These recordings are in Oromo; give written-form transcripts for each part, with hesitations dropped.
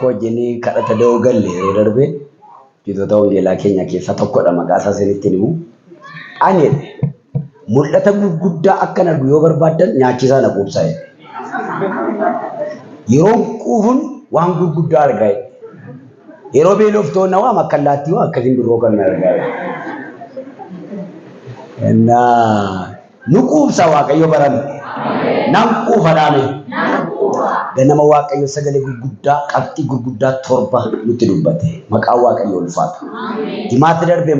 Hojii kadhata da'oo galle yeroo darbe bitoota wangeelaa keenya keessaa tokkodha maqaa isaa isinitti himu. Ani mul'ata gurguddaa akkana yoo barbaaddan nyaachisaa na quubsaa jedhe. Yeroo quufun waan gurguddaa argaa jedhe. Yeroo beeloftoon na waam akka allaattii waa akkasiin biroo kan na argaa jedhe. Nu quubsa Waaqayyo barame. Nan quufa dhaame. Ganama Waaqayyo sagalee gurguddaa qabxii gurguddaa torba nutti dubbate. Maqaa Waaqayyo ulfaata. Dimaatti darbe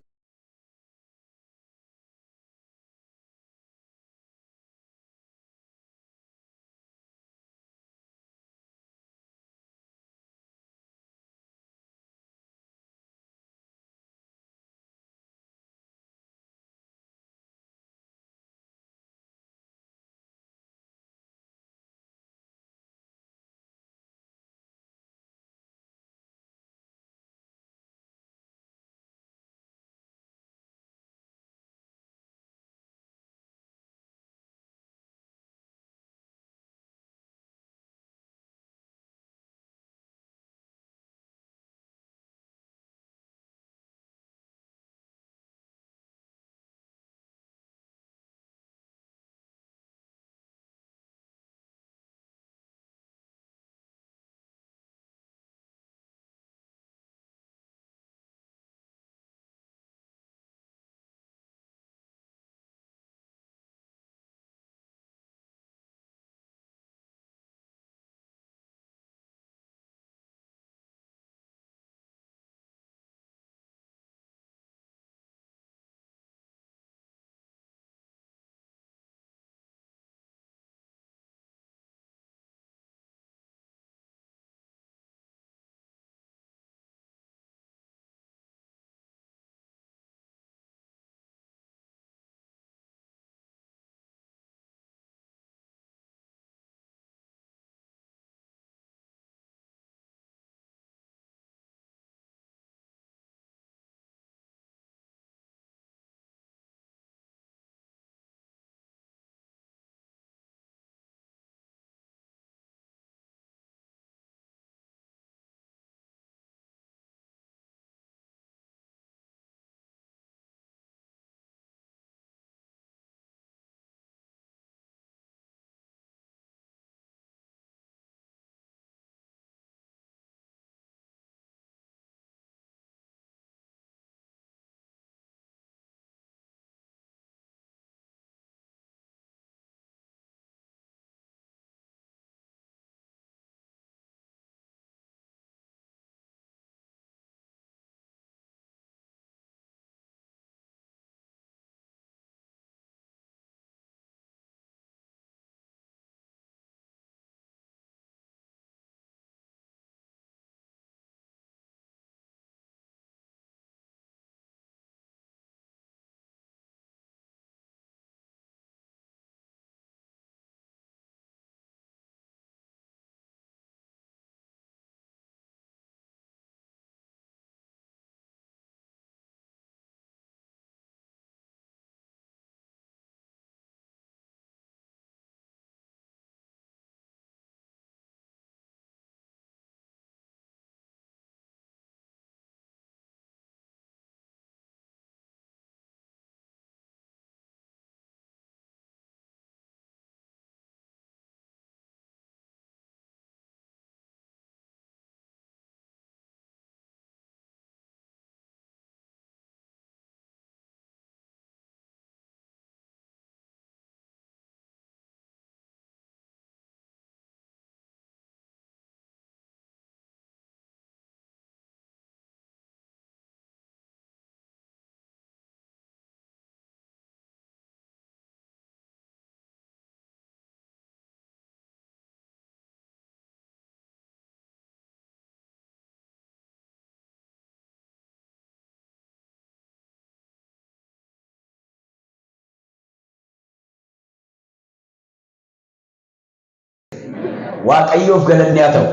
Waaqayyoof galanni haa ta'u.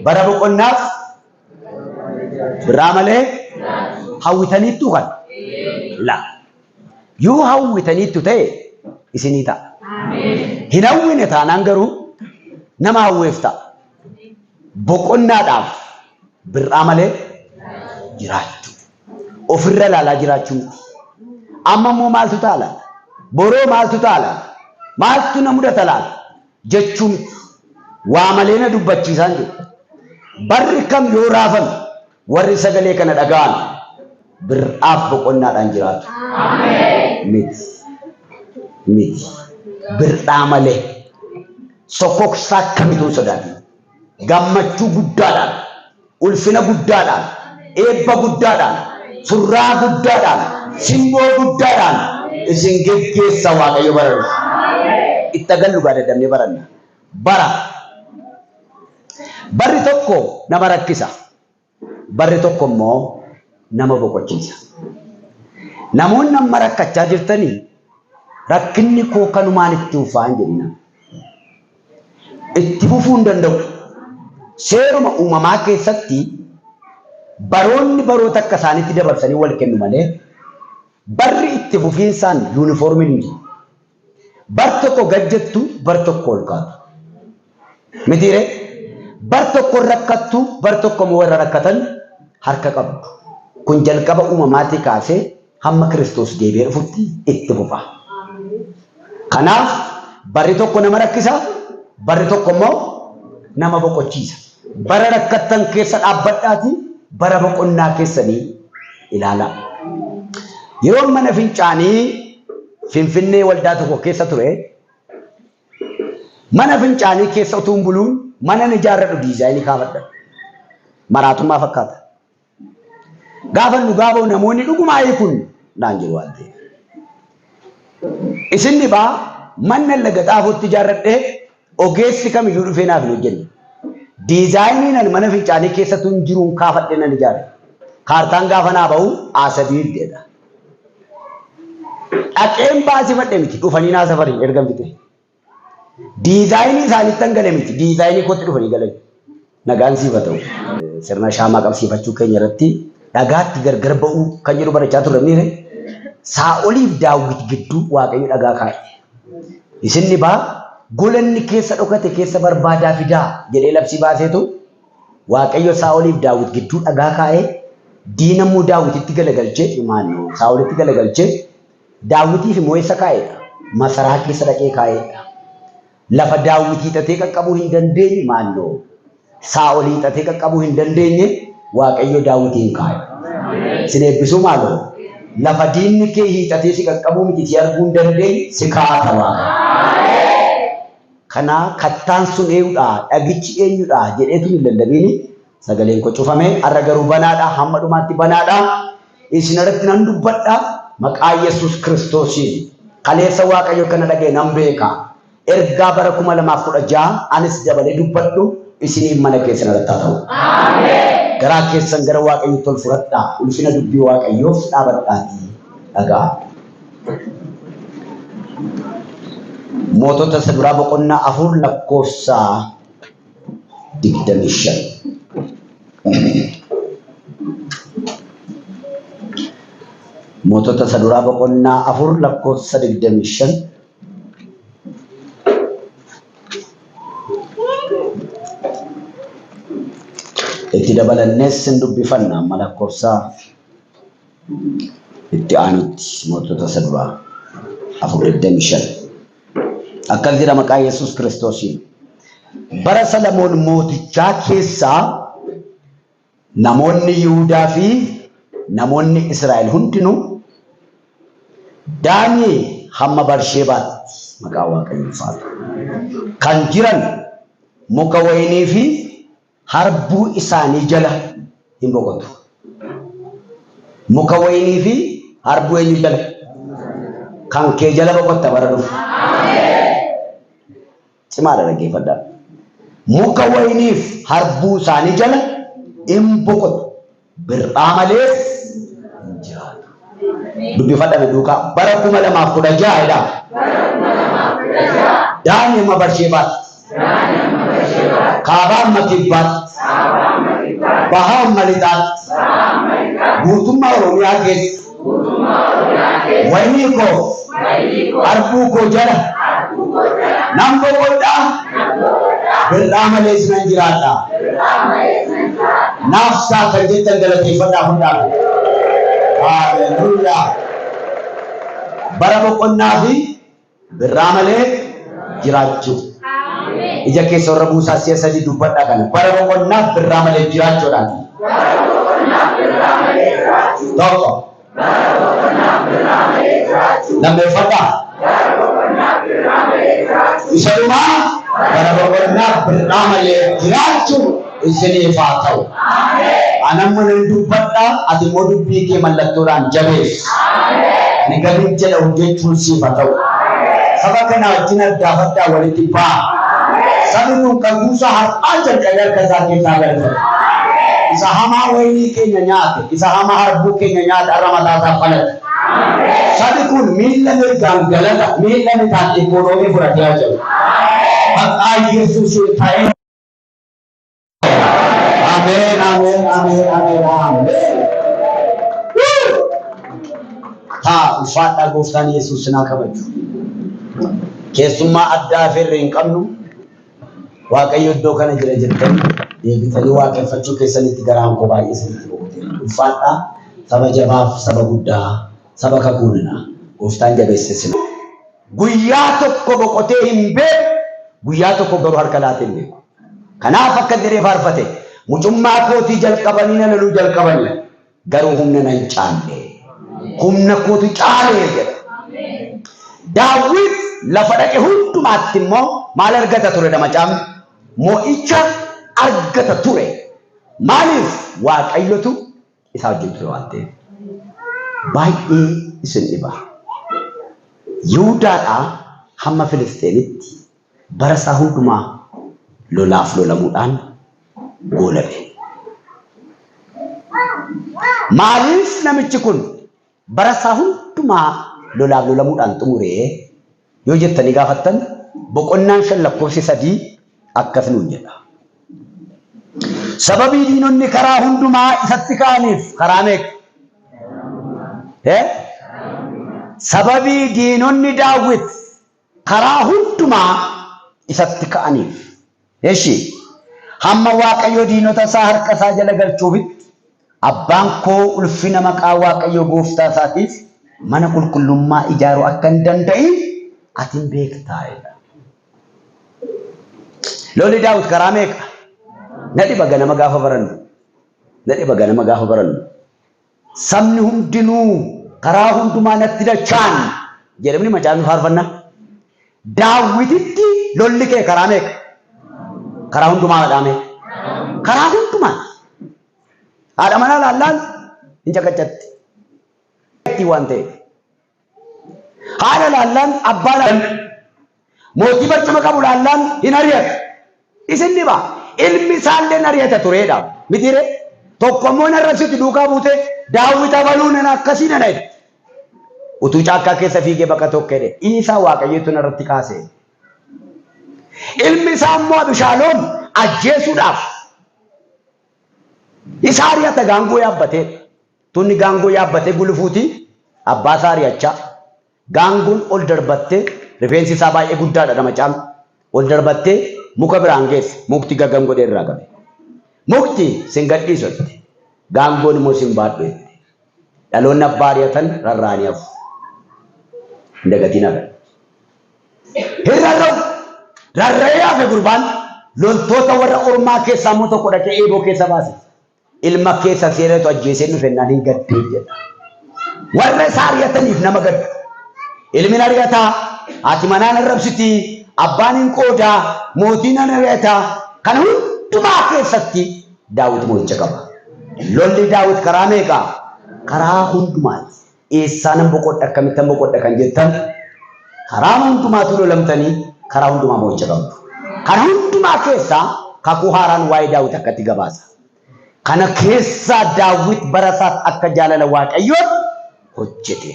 Bara boqonnaaf biraa malee hawwitaniittu kan la yoo hawwitaniittu ta'e isinii ta'a. Hin hawwine taanaan garuu nama hawweef ta'a. Boqonnaadhaaf birraa malee jiraachuu. Ofirra ilaalaa jiraachuu. Amma immoo maaltu taala? Boroo maaltu taala? Maaltu na mudata laata? Jechuun waa malee na dubbachiisaan jiru. Barri kam yoo raafame warri sagalee kana dhaga'an birraaf boqonnaadhaan jiraatu. Miti. Birraa malee sokoksaa akkamituu sodaatu. Gammachuu guddaadhaan, ulfina guddaadhaan, eebba guddaadhaan, surraa guddaadhaan, simboo guddaadhaan isin geggeessa Waaqayyo barana. Itti agallu gaadadamnee baranna. Barri tokko nama rakkisa. Barri tokko immoo nama boqochiisa. Namoonni amma rakkachaa jirtanii rakkinni koo kanumaan itti ufaan jedhina. Itti fufuu hin danda'u. Seeruma uumamaa keessatti baroonni baroota akka isaaniitti dabarsanii wal kennu malee barri itti fufiinsaan yuunifoormii miti. Bar tokko gajjattu, bar tokko ol kaatu. Mitiire bar tokko rakkattu, bar tokko immoo warra rakkatan harka qabdu. Kun jalqaba uumamaatii kaasee hamma Kiristoos deebi'ee dhufutti itti fufa. Kanaaf barri tokko nama rakkisa, barri tokko immoo nama boqochiisa. Bara rakkattan keessa dhaabbadhaati, bara boqonnaa keessanii ilaalaa. Yeroo mana fincaanii Finfinnee waldaa tokko keessa ture, mana fincaanii keessa utuu hin buluun mana ni ijaarradhu diizaayinii kaafadha. Maraatummaa fakkaata. Gaafa namoonni dhugumaa kun naan jiru waan ta'eef. Isin dhibaa manna laga xaafootti ijaarradhee ogeessi kamiyyuu dhufee naaf hin hojjenne. Diizaayiniin ani mana fincaanii keessattuu hin jiruun kaafadhee nan ijaare. Kaartaan gaafa naa ba'u Aasabii jedha. Dhaqeen baasifadhe miti dhufanii naa safarii erga fite. Diizaayinii isaaniitti hangale miti diizaayinii kootti dhufanii galan. Nagaan siifa ta'u. Sirna shaamaa qabsiifachuu keenya irratti dhagaatti gargar ba'uu kan jedhu barachaa turre. Saa'oliif Daawit gidduu Waaqayyo dhagaa kaa'e. Isin dhibaa golanni keessa dhokate keessa barbaadaa fidaa jedhee labsii baaseetu Waaqayyo Saa'oliif Daawit gidduu dhagaa kaa'ee diinamuu Daawititti galagalchee Saa'olitti galagalchee Daawitiif immoo eessa kaa'edha? Masaraa keessa dhaqee kaa'edha. Lafa Daawit hiixatee qaqqabuu hin dandeenye Saa'ol hiixatee qaqqabuu hin dandeenye Waaqayyo Daawitiin kaa'e. Sin eebbisuu maaloo? Lafa diinni kee hiixatee si qaqqabuu miti si arguu hin dandeenye si kaa'ata Waaqayyo. Kana kattaan sun eenyudha? Dhagichi eenyudha? Jedheetu hin lallabiini. Sagaleen koo cufamee har'a garuu banaadha. Hamma dhumaatti banaadha. Isin irratti nan dubbadha. Maqaa Yesuus Kiristoosiin kaleessa Waaqayyo kana dhagee nan beeka. Ergaa bara 2016 anis dabalee dubbadhu isiniin mana keessan irratti haa ta'u. Garaa keessan gara Waaqayyootti ol fudhadhaa. Ulfina dubbii Waaqayyoof dhaabadhaatii dhagaa. Mootota isa duraa boqonnaa 4 lakkoofsa 25. Mootota isa duraa boqonnaa 4 lakkoofsa 25. Itti dabalannees sin dubbifanna amma lakkoofsa itti aanutti mootota isa duraa 4:25. Akkas jedha maqaa Yesuus Kiristoosiin. Bara Salamoon mootichaa keessaa namoonni Yihuudaa fi namoonni Israa'el hundinuu Daanii hamma Barsheebaatti maqaa Waaqayyoo faatu kan jiran muka waynii fi harbuu isaanii jala hin boqotu. Muka waynii fi harbuu eenyu jala? Kan kee jala boqotta bara dhufu. Cimaadha dhaggeeffadhaa. Muka wayniif harbuu isaanii jala hin boqotu. Birraa malees hin jiraatu. Dubbifadhame duukaa bara 2016 Daanii hamma Barsheebaatti. Kaabaa hamma Kibbaatti. Bahaa hamma Lixaatti. Guutummaa Oromiyaa keessa. Waynii koo harbuu koo jala nan boqodhaa. Birraa malees nan jiraadha. nafsa kan jettan galateeffadhaa hundaa. Haleluuyaa. Bara boqonnaa fi birraa malee jiraachuu. Ija keessa warra buusaa si'a sadii dubbadhaa kana. Bara boqonnaa birraa malee jiraachuudhaan. Tokko. Lammeeffadhaa. Isa dhumaa bara boqonnaa birraa malee jiraachuu isiniif haa ta'u. Anamma nan dubbadhaa ati immoo dubbii kee mallattoodhaan jabeessi. Ani galiin jedha hojjechuun siif haa ta'u. Saba kana wajjin addaafadhaa walitti ba'a. Sabni kun kan buusaa har'aa jalqabee harka isaa keessaa galfate. Isa hamaa wayinii keenya nyaate, isa hamaa harbuu keenya nyaate har'a mataa isaa falate. Sabni kun miila mirgaan galata, miila bitaan ikoonoomii fudhatee jiru. Maqaa Yesuus ta'ee. Amen, amen, amen, amen, amen. Uffadhaa gooftaan Yesuus sinaa kabaju. Keessummaa addaa firri hin qabnu. Waaqayyo iddoo kana jira jettanii deebitanii waaqeffachuu keessanitti garaan koo baay'ee isinitti boqote. Uffadhaa saba jabaaf saba guddaa saba kakuunina gooftaan jabeesse sina. Guyyaa tokko boqotee hin beeku, guyyaa tokko garuu harka laatee hin beeku. Kanaaf akka diree faarfate mucummaa kootii jalqabanii na loluu jalqabanii garuu humna nan caalle. Humna kootu caalee jedha. Daawit lafa dhaqe hundumaatti immoo maal argata ture dhamacaan? Mo'icha argata ture. Maaliif? Waaqayyotu isa wajjin ture waan ta'eef. Baay'ee isin dhiba. Yihuudaadhaa hamma Filisteenitti bara isaa hundumaa lolaaf lolamuudhaan goolame. Maaliif namichi kun bara isaa hundumaa lolaaf lolamuudhaan xumuree yoo jettanii gaafattan boqonnaan 5 lakkoofsi 3 akkas nuun jedha. Sababii diinonni karaa hundumaa isatti ka'aniif karaa meeqa? Sababii diinonni Daawit karaa hundumaa isatti ka'aniif. Eeshi hamma Waaqayyo diinota isaa harka isaa jala galchuufitti abbaan koo ulfina maqaa Waaqayyo gooftaa isaatiif mana qulqullummaa ijaaruu akka hin danda'in ati hin beektaa. Lolli Daawit karaa meeqa? Na dhiba ganama gaafa barannu. Na dhiba ganama gaafa barannu. Sabni hundinuu karaa hundumaa natti dachaan jedhamni macaan faarfanna. Daawititti lolli kee karaa meeqa? Karaa hundumaa dhaame. Karaa hundumaa. Haadha manaa laallaan hin caqacatti. Waan ta'eef. Haadha laallaan abbaa laallaan mootii barcuma qabu laallaan hin ari'atu. Isin dhiba ilmi isaallee ari'ata tureedha. Mitiire tokkommoo narrasitti duukaa buute Daawit abaluun akkasii nana jedhe. Utuu caakkaa keessa fiigee bakka tokko jedhe isaa Waaqayyotu narratti kaase. Ilmi isaa immoo Abishaaloom ajjeesuudhaaf isa ari'ata gaangoo yaabbatee. Tunni gaangoo yaabbatee gulufuuti abbaa isaa ari'achaa. Gaangoon ol darbattee rifeensi isaa baay'ee guddaadha dhamachaan. Ol darbattee muka biraan geesse mukti gaggam godhee irraa qabe. Mukti sin gadhiisotti gaangoon immoo sin baadhu jette. Dhaloonni abbaa ari'atan rarraanii hafu. Hin dagatiin hafe. Hin rarra'u. Rarra'ee hafe gurbaan loltoota warra ormaa keessaa immoo tokko dhaqee eeboo keessa baase. Ilma keessa seenatu ajjeesee dhufennaan hin gaddee jedha. Warra isaa ari'ataniif nama gadda. Ilmi ari'ataa, haati manaan arrabsitii, abbaan hin qoodaa, mootiin ari'ataa. Kana hundumaa keessatti Daawit mo'icha qaba. Lolli Daawit karaa meeqaa? Karaa hundumaati. Eessaanan boqodha akkamittan boqodha kan jettan karaa hundumaatu lolamtanii karaa hundumaa mo'icha qabdu. Kana hundumaa keessaa kakuu haaraan waa'ee Daawit akkatti gabaasa. Kana keessaa Daawit barasaaf akka jaalala Waaqayyoon hojjete.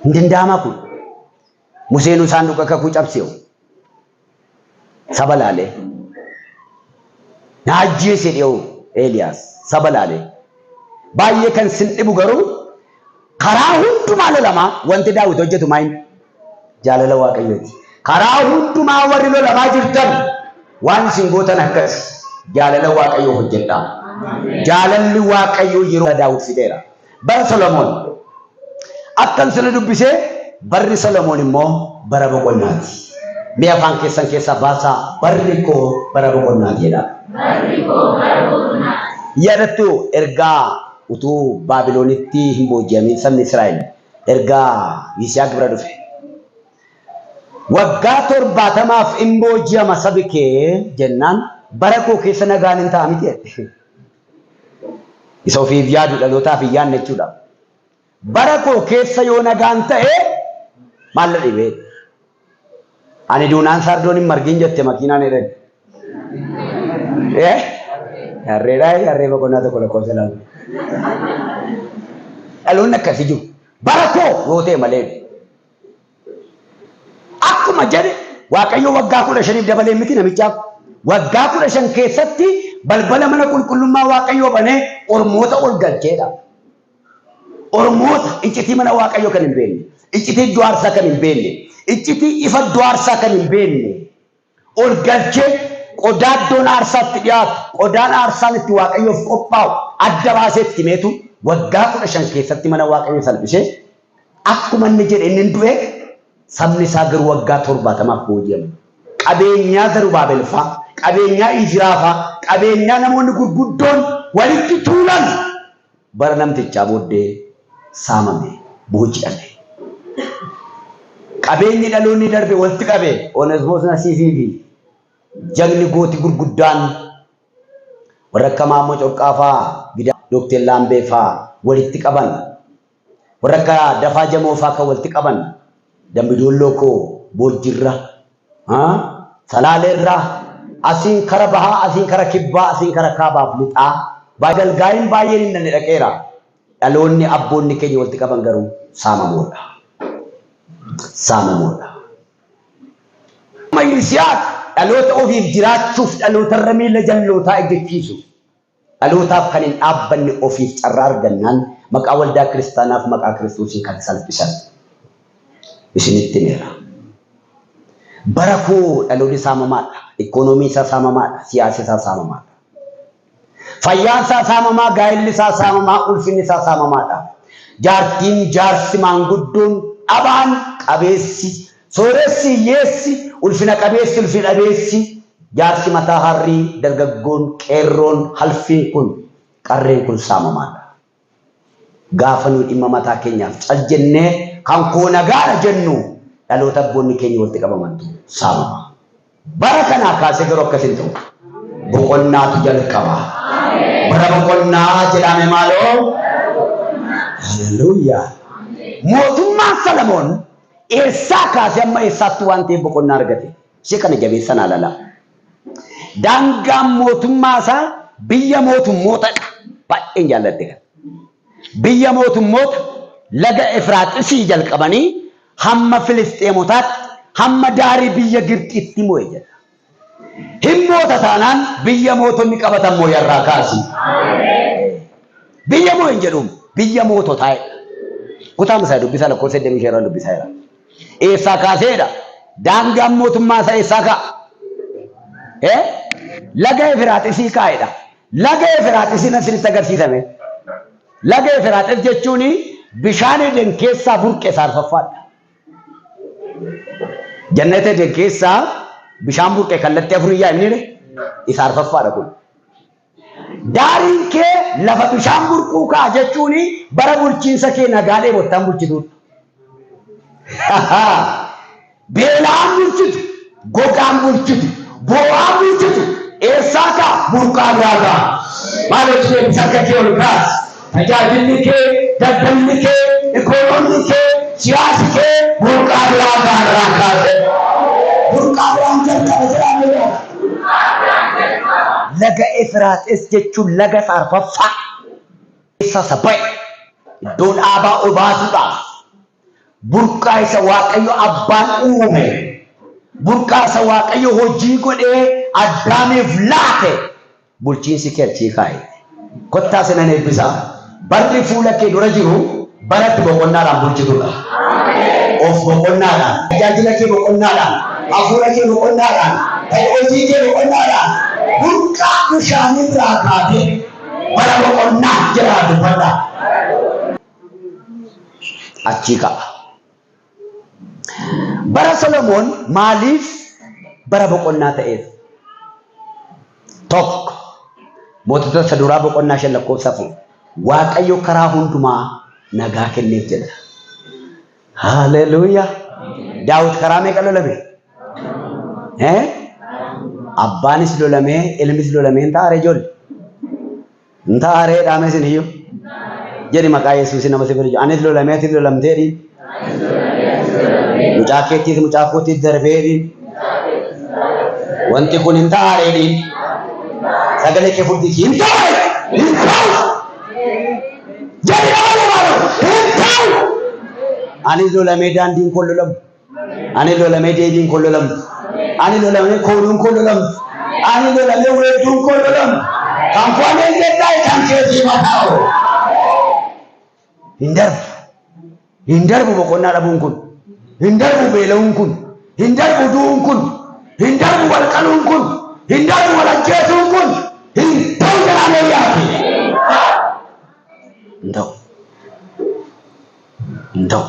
Hin danda'amaa kun. Museen saanduqa kakuu cabsee saba laalee. Na ajjeese dhiyoo Eeliyaas saba laalee. Baay'ee kan sin dhibu garuu karaa hundumaa lolamaa wanti Daawit hojjetu maayin jaalala Waaqayyooti. Karaa hundumaa warri lolamaa jirtan waan isin gootan akkas jaalala waaqayyoo hojjedhaa. Jaalalli waaqayyoo yeroo Daawit fideera. Bara Solomoon akkan sila dubbisee barri Solomoon immoo bara boqonnaati. Mee afaan keessaa baasaa barri koo bara boqonnaati jedha. Barri koo bara boqonnaati. Yaadattu ergaa utuu Baabiloonitti hin booji'amin sabni Israa'el ergaa Yisihaaq bira dhufe. Waggaa 70 hin booji'ama sabi kee jennaan bara koo keessa nagaan hin ta'a miti. Isa ofiif yaadu dhalootaaf hin yaadne jechuudha. Bara koo keessa yoo nagaan ta'e maal la dhibee? Ani duunaan sardoon hin margin jette makiinaan irratti. Harree boqonnaa tokko lakkoofsa lama. Dhaloonni akkasii jiru. Bara koo yoo ta'e malee. Akkuma jedhe Waaqayyo waggaa 15 dabalee miti namichaaf. Waggaa 15 keessatti balbala mana qulqullummaa Waaqayyoo banee ormoota ol galcheedha. Ormoota iccitii mana Waaqayyoo kan hin beekne, iccitii iddoo aarsaa kan hin beekne, iccitii ifa iddoo aarsaa kan hin beekne ol galchee qodaa iddoon aarsaatti dhiyaatu, qodaan aarsaan itti Waaqayyoof qophaa'u adda baasee itti meetu waggaa 15 keessatti mana Waaqayyoo salphisee akkuma inni jedhe inni du'e sabni isaa garuu waggaa 70 booji'ame. Qabeenyaa Zarubaabel fa'aa, qabeenyaa Izraa fa'aa, qabeenyaa namoonni gurguddoon walitti tuulan bara namtichaa booddee saamame, booji'ame. Qabeenyi dhaloonni darbe walitti qabe Onesimoos Nasiifii fi jagni gooti gurguddaan warra akka Maammoo Corqaa fa'aa, Dookter Laambee fa'aa walitti qaban, warra akka Dafaa Jamoo fa'aa kan walitti qaban, Dambidolloo koo Boojjirra, Salaaleerraa, asiin kara bahaa, asiin kara kibbaa, asiin kara kaabaaf lixaa, galgaayin baay'een hin danne dhaqeera. Dhaloonni abboonni keenya walitti qaban garuu saamamoodha. Saamamoodha. Yisihaaq dhaloota ofiif jiraachuuf dhalootarra miila jallootaa eeggachiisu. Dhalootaaf kan hin dhaabbanne ofiif carraa argannaan maqaa waldaa kiristaanaaf maqaa Kiristoosii kan salphisan. Isinitti meera. Bara koo dhaloonni saamamaadha. Ikoonoomii isaa saamamaadha. Siyaasa isaa saamamaadha. Fayyaan isaa saamamaa, gaa'elli isaa saamamaa, ulfinni isaa saamamaadha. Jaartiin, jaarsi, maanguddoon, dhabaan, qabeessi, sooressi, hiyyeessi, ulfina qabeessi, ulfina dhabeessi, jaarsi mataa harrii, dargaggoon, qeerroon, halfiin kun, qarreen kun saamamaadha. Gaafa nuyi dhimma mataa keenyaaf cal jennee kan koo nagaadha jennu dhaloota abboonni keenya walitti qabamantu saamama. Bara kanaa kaasee garuu akkasiin ta'u boqonnaatu jalqaba. Bara boqonnaa jedhame maaloo? Haleluuyaa. Mootummaan Solomoon eessaa kaasee amma eessaatti waan ta'eef boqonnaa argate? Ishee kana jabeessan alala. Daangaan mootummaa isaa biyya mootummootadha. Baay'een jaalladhe. Biyya mootummoota laga Efraaxisii jalqabanii hamma Filisxeemotaatti hamma daarii biyya Gibxitti moo'e jedha. Himmoota taanaan biyya mootonni qabatan mooyarraa kaasi. Biyya moo hin jedhuun biyya moototaa jedha. Kutaa masaa dubbisaa lakkoofsa 85 dubbisaa jira. Eessaa kaaseedha? Daangaan mootummaa isaa eessaa ka'a? Laga Efraaxisii kaa'edha. Laga Efraaxisiin asinitti agarsiisame. Laga Efraaxis jechuun bishaan Eden keessaa burqe saarfaffaadha. Jannata Eden keessaa bishaan burqe kallattii afurii yaa inni isa arfaffaadha kun. Daariin kee lafa bishaan burquu ka'a jechuun bara bulchiinsa kee nagaadhee bottaan bulchituudha. Beelaan bulchitu, gogaan bulchitu, boo'aan bulchitu, eessaa ka'a burqaa biraa ka'a. Maal hojii sakka kee ol kaas? Tajaajilli kee, daldalli kee, ikoonoomii kee, siyaasi kee burqaa biraa irraa kaase. Burqaa biraan jalqaba jedhamee laga Efraaxis jechuun laga saarfaffaa. Eessa saba'e iddoo dhaabaa ol baasuudhaaf burqaa isa Waaqayyo abbaan uume, burqaa isa Waaqayyo hojii godhee Addaamiif laate bulchiinsi kee achii kaa'e. Kottaa sinan eebbisaa. Barri fuula kee dura jiru baratti boqonnaadhaan bulchituudha. Of boqonnaadhaan, tajaajila kee boqonnaadhaan, hafuura kee boqonnaadhaan, hojii kee boqonnaadhaan, burqa bishaanirraa kaatee bara boqonnaa jiraatu fadha. Achi ka'a. Bara Solomoon maaliif bara boqonnaa ta'eef? Tokko mootota isa duraa boqonnaa 5 lakkoofsa 4 Waaqayyo karaa hundumaa nagaa kenneef jedha. Haleluuyaa. Daawit karaa meeqa lolame? Abbaanis lolamee ilmis lolamee hin taare ijoollee. Hin taaree dhaame isin iyyuu. Jedhi maqaa Yesuusin nama si bira jiru. Anis lolamee ati lolamtee dhiin. Mucaa keettiis mucaa kootiis darbee dhiin. Wanti kun hin taaree dhiin. Sagalee kee furdisi hin taare. Hin taare. Jedhi hin taare. Anis lolamee daandiin kun lolamu. Anis lolamee deebiin kun lolamu. Ani lolamee kooluun kun lolamu. Ani lolamee weedduun kun lolamu. Kan kuaneen jedhaa kan keetii mataa'u. Hin darbu boqonnaa dhabuun kun. Hin darbu beela'uun kun. Hin darbu du'uun kun. Hin darbu walqaluun kun. Hin darbu walajjeesuun kun. Hin ta'u jedhamee yaadu. Hin ta'u. Hin ta'u.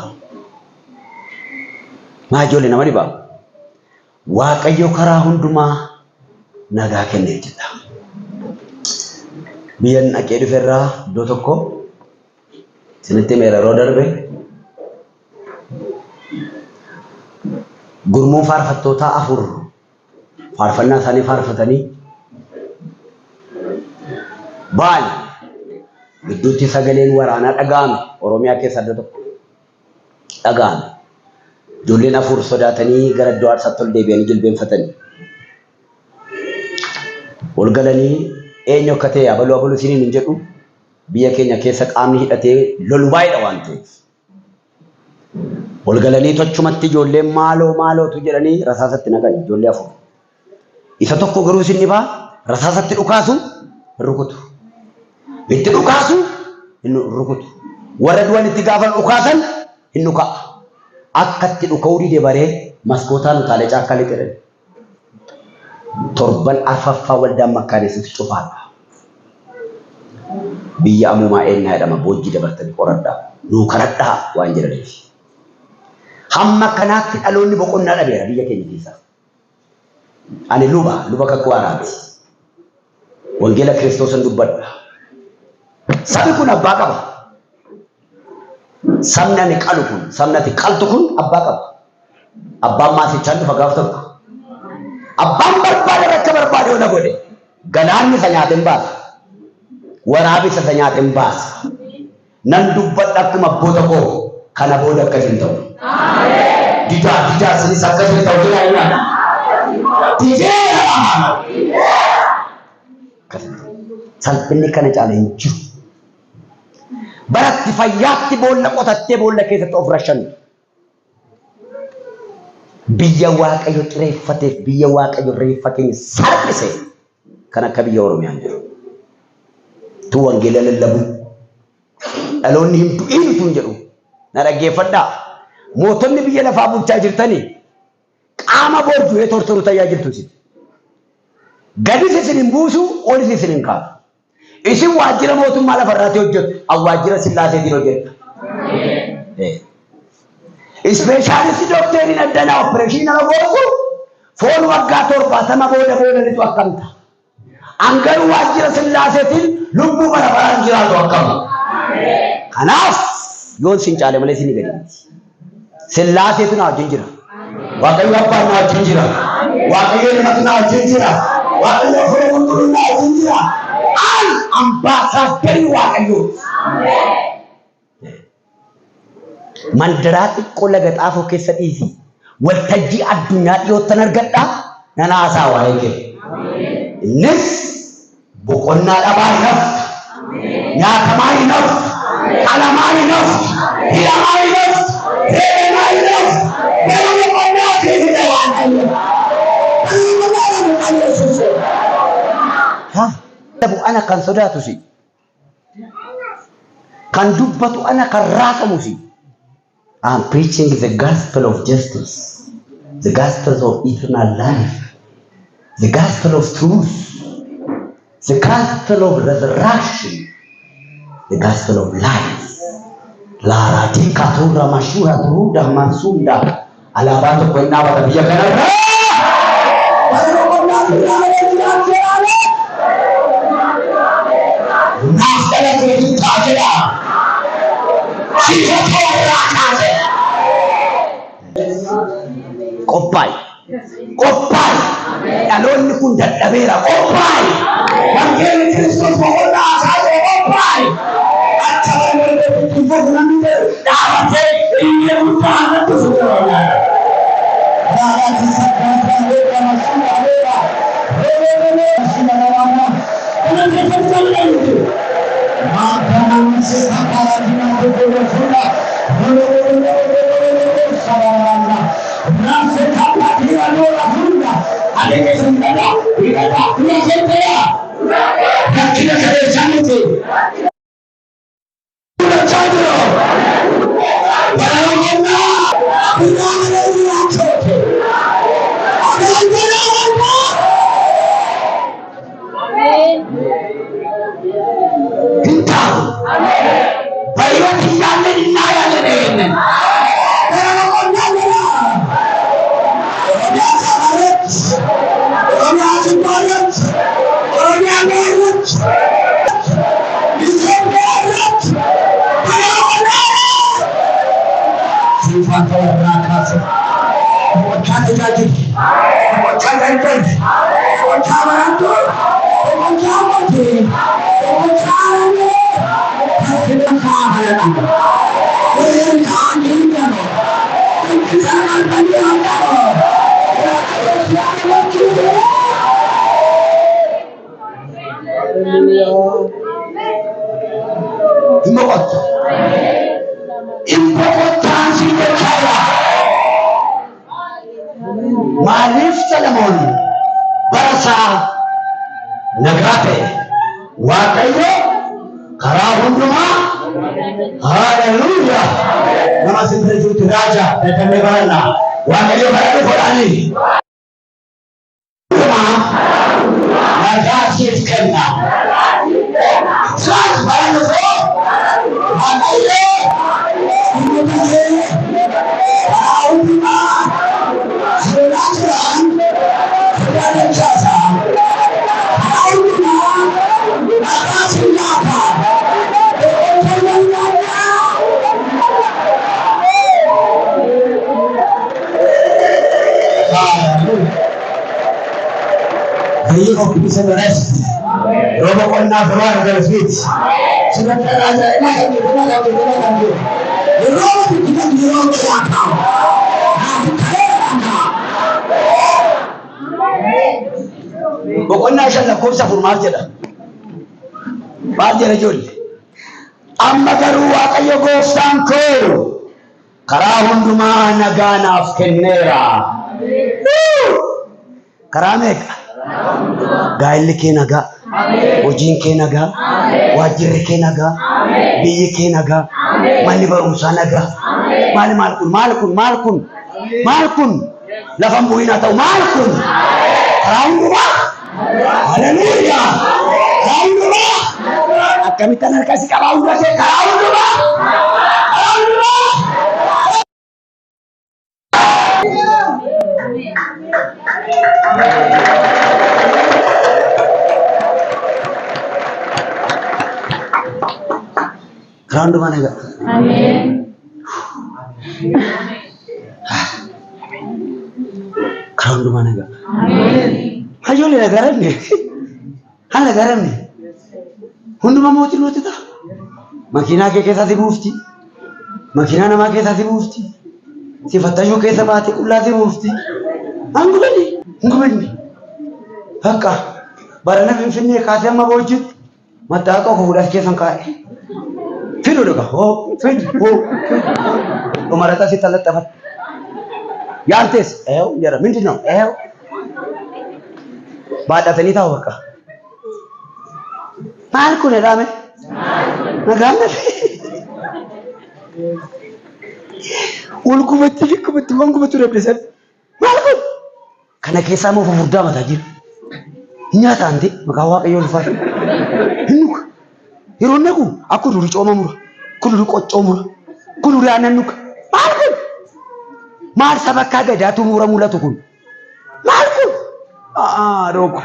Maa ijoollee nama dhibaa. Waaqayyo karaa hundumaa nagaa kenneef jedha. Biyyan dhaqee dhuferraa iddoo tokko isinitti meeraroo darbe gurmuun faarfattootaa 4 faarfannaa isaanii faarfatanii ba'an gidduutti sagaleen waraanaa dhaga'ame. Oromiyaa keessa iddoo tokko dhaga'ame. Ijoolleen 4 sodaatanii gara iddoo aarsaatti ol deebi'anii jilbeenfatanii ol galanii eenyu akka ta'e abaluu isiniin hin jedhu. Biyya keenya keessa qaamni hidhatee lolu baay'eedha waan ta'eef ol galanii tochumatti ijoolleen maalootu jedhanii rasaasatti naqan. Ijoollee 4 isa tokko garuu isin dhibaa rasaasatti dhukaasu rukutu, itti dhukaasu hin rukutu, warra du'an itti gaafa dhukaasan hin dhuka'a. Akkatti dhuka'uu dide baree maskootaan utaalee caakkaa liqeedhan. Torban arfaffaa waldaan makkaaneessitti cufaadha. Biyya ammumaa eenyaa jedhama boojjii dabartanii qoradhaa nuu kadhadhaa waan jedhaniif. Hamma kanaatti dhaloonni boqonnaa dhabeera biyya keenya keessa. Ani luba kakkuu haaraati. Wangeela Kiristoosin dubbadha. Sabni kun abbaa qaba. Sabni ani qalu kun, sabni ati qaltu kun abbaa qaba. Abbaan maasichaan dhufa gaaf tokko. Abbaan barbaade bakka barbaade ona godhe. Galaanni isa nyaate hin baasa. Waraabni isa nyaate hin baasa. Nan dubbadha akkuma abboota koo kana booda akkas hin ta'u. Didaa sinis akkas hin ta'u jedhaa ilaala. Salphinni kana caala hin jiru. Baratti fayyaatti boolla qotattee boolla keessatti of rashan. Biyya Waaqayyo xireeffateef biyya Waaqayyo reeffa keenya salphise kan akka biyya Oromiyaan jiru. Tu wangeela lallabu. Dhaloonni hin du'in jedhu. Na dhaggeeffadhaa. Mootonni biyya lafaa bulchaa jirtanii qaama boordu'ee tortoru tajaajiltu isin. Gadis isin hin buusu, olis isin hin kaasu. Isin waajjira mootummaa lafarraatti hojjetu, waajjira Sillaaseetiin hojjetu. Ispeeshaalisti dookteriin addanaa opereeshinii nama gootu foon waggaa 70 booda akkamta. Angaru waajjira Sillaaseetiin lubbuu bara baraan jiraatu akkama. Kanaaf yoon sin caale malee isin gadi miti. Sillaaseetu na wajjin jira. Waaqayyo abbaan na wajjin jira. Waaqayyo namatti na wajjin jira. Waaqayyo fuula qulqulluun na wajjin jira. An ambaasaaddarii Waaqayyooti. Mandaraa xiqqoo laga xaafoo keessa dhiisi. Waltajjii addunyaa dhiyoottan argadhaa nan haasaa waa'ee kee. Innis boqonnaa dhabaa hin haftu. Nyaatamaa hin haftu. Qalamaa hin haftu. Hidhamaa hin haftu. Reebamaa hin haftu. Gara boqonnaa kee hidha Waaqayyo. Ana kan sodaatu si. Kan dubbatu ana kan raaqamu si. I'm preaching the gospel of justice, the gospel of eternal life, the gospel of truth. The gospel of resurrection, the gospel of life. Lara tika tura mashura turuda mansunda alabato kwenda watabia kana nasala kutajira kopai kopai aloni kunda dabera kopai wangeni Kristo bola saje kopai Maaliif Salomoon barasa nagate Waaqayyo karaa hundumaa haleluuyaa nama sinteetuutti raaja dadhabee barana Waaqayyo barana godhanii nagaa siif kenna saas barana koo Waaqayyo karaa hundumaa of peace and rest. Robo konna furwa da fit. Sunan raja ina ga ina ga. Robo kitan ni robo ya ka. Bokonna shalla ko sa furma jeda. Ba jera joli. Amma garu Waaqayyo gooftaan koo karaa hundumaa nagaa naaf kenneera. Karaa meeqa? Gaa'illi kee nagaa, hojiin kee nagaa, waajjirri kee nagaa, biyyi kee nagaa, manni barumsaa nagaa. Maal kun lafa bu'in haa ta'u maal kun karaa hundumaa haleluuyaa karaa hundumaa akkamittan harkasi qabaa hunda kee karaa hundumaa karaa hundumaa. Karaa hundumaa nagaa. Amen. Karaa hundumaa nagaa. Amen. Hayyoolee nagaramne. Haa nagaramne. Hundumaa mootii nuti ta'a. Makiinaa kee keessatti buufti. Makiinaa namaa keessatti buufti. Si fattashuu keessa baate qullaatti buufti. Hangumani. Hakka barana Finfinnee kaasee amma boojjitti mataa qabu fuudhas keessan kaa'e. Fidu dhuga fidu umarata si talattafat yaantes jara ምንድን ነው baadhatanii taa'u bakka maal kun jedhame nagaan ulkumatti waan gubatu dabdesan maal kun kana keessaa moo furdaa mataa jiru Nyaata anti maqaa waaqayyoo ulfaatu. Hinnuka. Yeroo naqu akka durii cooma mura. Kun durii qoccoo mura. Kun durii aannan nuka. Maal kun? Maal saba akka gadaatu mura mul'atu kun? Maal kun? Dhooko.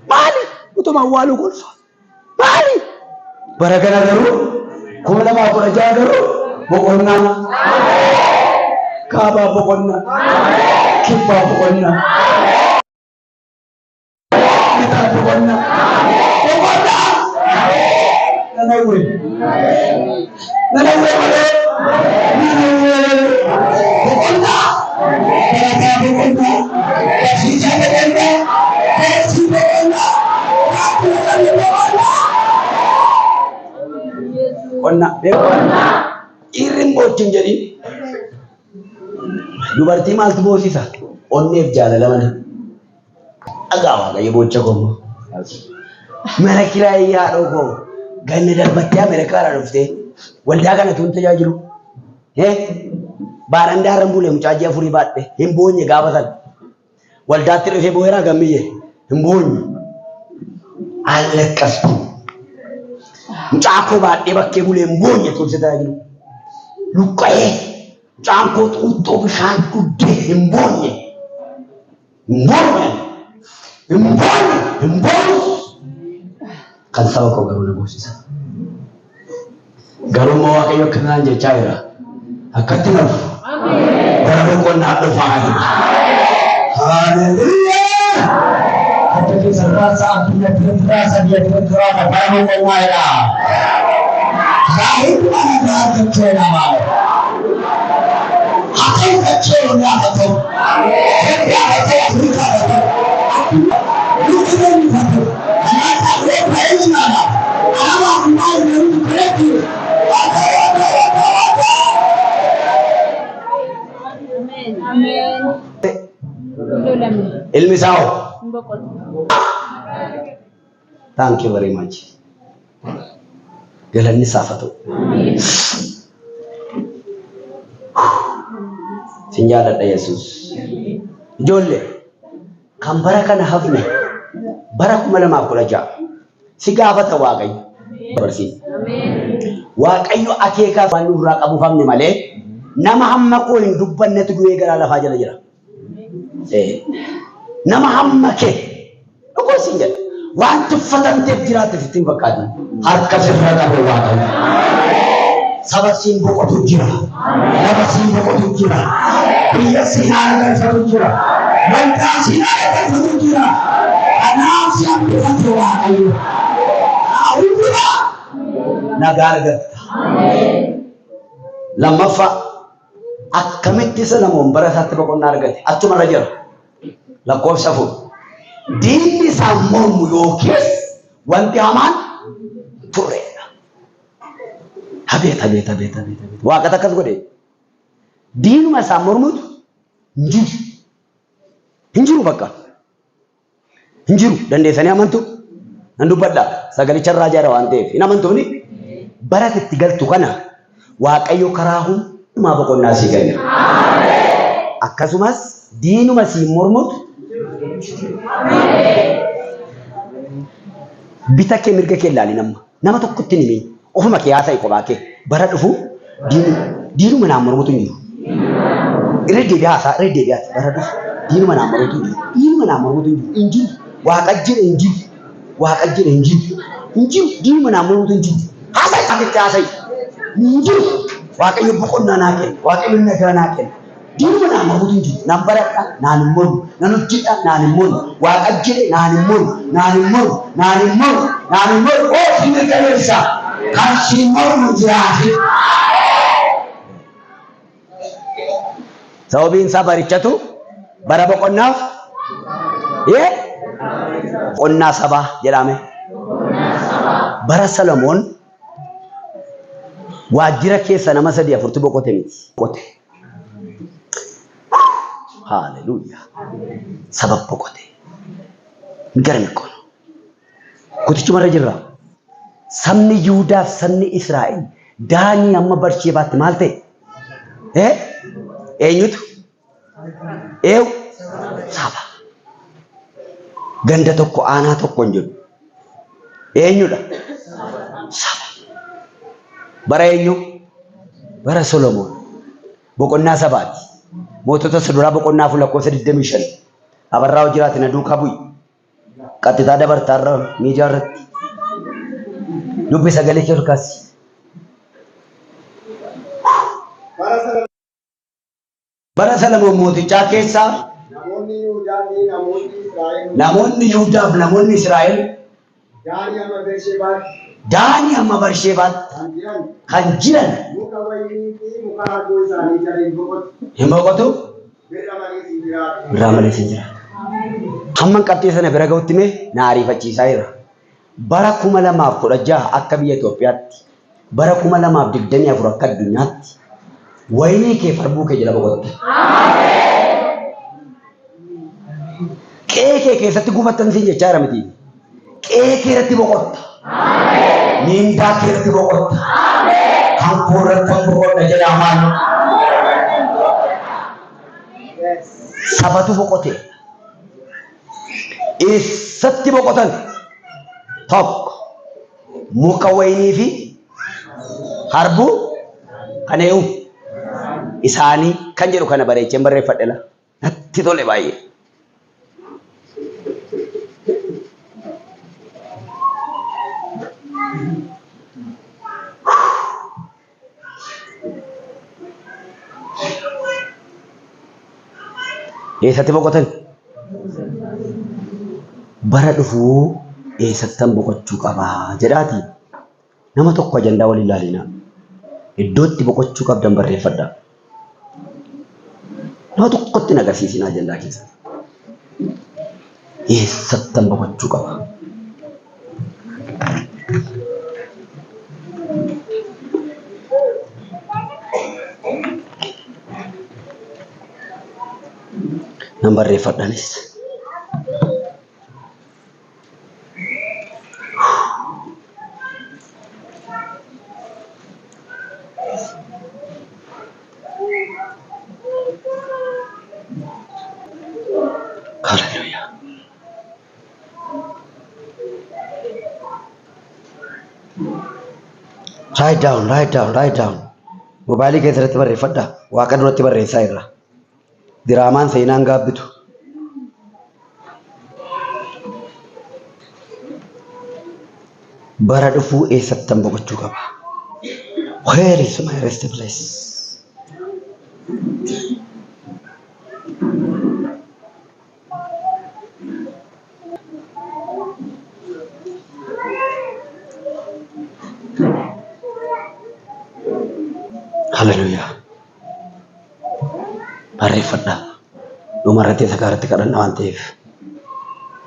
Maali? Utuma awwaaluu golfa. Maali? Bara kana garuu 2016 garuu boqonnaa. Kaabaa boqonnaa. Kibbaa boqonnaa. Bitaa boqonnaa. Boqonnaa. Nanawwee. Nanawwee malee. Nanawwee. Boqonnaa. Kaabaa boqonnaa. Barsiisaa boqonnaa. Beeksii boqonnaa. Kaabaa boqonnaa. Qonnaa. Dhiirri boochin jedhin. Dubartii maaltu boosisa? Onneef jaalala malee. Dhagaa waaqayyo boocha koo. Mana kiraayii haadhoo koo ganna darbattee Ameerikaadhaa dhuftee waldaa kana tun tajaajilu. Baarandaa irra bulee mucaa ji'a afurii baadhee hin boonye gaafa sana. Waldaatti dhufee boo'eeraa gammiyye hin boonye. Allaqqastu. Mucaa koo baadhee bakkee bulee hin boonye tun tajaajilu. Luqqa'ee. Mucaan koo xuuxxoo bishaan dhuggee hin boonye. Hin boonye. Hin boonye. Hin boonye. Kan saba koo garuu na boosisa. Garummaa waaqayyo akkanaan jechaa jira. Akkatti nafu. Bara boqonnaa dhufaa jira. Haaleluyyaa. Akka keessa baasaa addunyaa biraasa biyya biraa bara boqonnaa jira. Saahibni mana biraa namaa. Akan kecil nyata nyata Afrika Lukiran nyata nyata lepas ini mana awak mau berhenti Amin ilmi sao thank you very much galanni safatu Sinjala da Yesus. Ijoollee kan bara kana hafne bara 2016 si gaafata waaqayyo barsiisa. Waaqayyo akeekaa waan nurraa qabu famne malee nama hamma koo hin dubbannetu du'ee gara lafaa jala jira. Nama hamma kee dhuguu siin jedha waan tuffatamteef jiraatteef ittiin fakkaatu harka sirra qabu waaqayyo. Saba siin boqotu jira. Nama siin boqotu jira. Biyya siin argatu jira. Waldaa siin argatu jira. Kanaaf si hambifatu waaqayyo. Hundura nagaa argatta. Lammaffaa akkamitti isa namoonni bara isaatti boqonnaa argate achumarra jira. Lakkoofsa 4. Diinni isaa mormu yookiis wanti hamaan turre. Habet. Waaqa takkas godhe. Diinuma isaa mormutu hin jiru bakka. Hin jiru dandeessanii amantu. Nan dubbadha sagalicha irraa jaara waan ta'eef hin amantuuni. Bara itti galtu kana Waaqayyo karaa hundumaa boqonnaa sii kenna. Akkasumas diinuma sii mormutu bita kee mirga kee ilaali nama tokkotti ni himi. Ofuma kee haasa'e kophaa kee bara dhufu diinuma naan mormutu hin jiru. Irra deebi'aati bara dhufu diinuma naan mormutu hin jiru. Diinuma naan mormutu hin jiru. Waaqa jedhe hin jiru. Waaqa jedhe hin jiru. Hin jiru diinuma naan mormutu hin jiru. Haasa'e hin jiru. Waaqayyo boqonnaa naa kenna. Waaqayyo nagaa naa kenna. Diinuma naan mormutu hin jiru. Naan baradha naan hin mormu. Nan hojjedha naan hin mormu. Waaqa jedhe naan hin mormu. Naan hin mormu. Naan hin mormu. Naan hin mormu. Oo sinni qabeessa. Kan si mormu jiraate. Sababiin isaa barichatu bara boqonnaaf qonnaa sabaa jedhame. Bara Salomoon waajjira keessa nama 3-4 boqote miti. Boqote. Hallelujah. Sabab boqote. Gara mikkoon. Kutichumarra jirra. Sabni Yihuudaa fi sabni Israa'el Daanii amma Barsheebaatti maal ta'e? Eenyutu? Saba. Ganda tokko aanaa tokko hin jiru. Eenyudha? Saba. Bara eenyu? Bara Solomoon. Boqonnaa sabaati. Mootota saduraa boqonnaa afur lakkoofsa 25. Abarraa hojiraati na duukaa bu'i. Qaxxitaa dabartaarra miidiyaa irratti. Dubbi sagalee kee olkaasi. Bara Solomoon mootichaa keessaa namoonni Yihuudaaf namoonni Israa'el Daanii hamma Bersheebaatti kan jiran hin boqotu irraa malee hin jiraatu. Hamman qabxee sana bira ga'utti mee na ariifachiisaa jira. Bara 2016 akka biyya Itoophiyaatti, bara 2024 akka addunyaatti waynii kee farbuu kee jala boqotte. Qe'ee kee keessatti gufattan siin jechaa jira miti. Qe'ee kee irratti boqotta. Miindaa kee irratti boqotta. Kan koo irratti boqotta jedhaa maal? Sabatu boqote. Eessatti boqotan? Tokko muka waynii fi harbuu kan eeyu isaanii kan jedhu kana bareecheen barreeffadheera. Natti tole baay'ee. Eessatti boqotan? Bara dhufuu eessattan boqochuu qabaa jedhaati. Nama tokko ajandaa wal ilaalina. Iddootti boqochuu qabdan barreeffadhaa. Nama tokkotti agarsiisin ajandaa keessa. Eessattan boqochuu qabaa. Nama barreeffadhaanis. Hallelujah. Write down. Mobaayilii keessatti barreeffadhaa. Waaqa duratti barreessaa irra. Diraamaan seenaan gaabbitu. Bara dhufuu eessattan boqochuu qaba. Where is my rest place? Hallelujah. Barreeffadhaa. Dhumarratti sakaaratti kadhannaa waan ta'eef.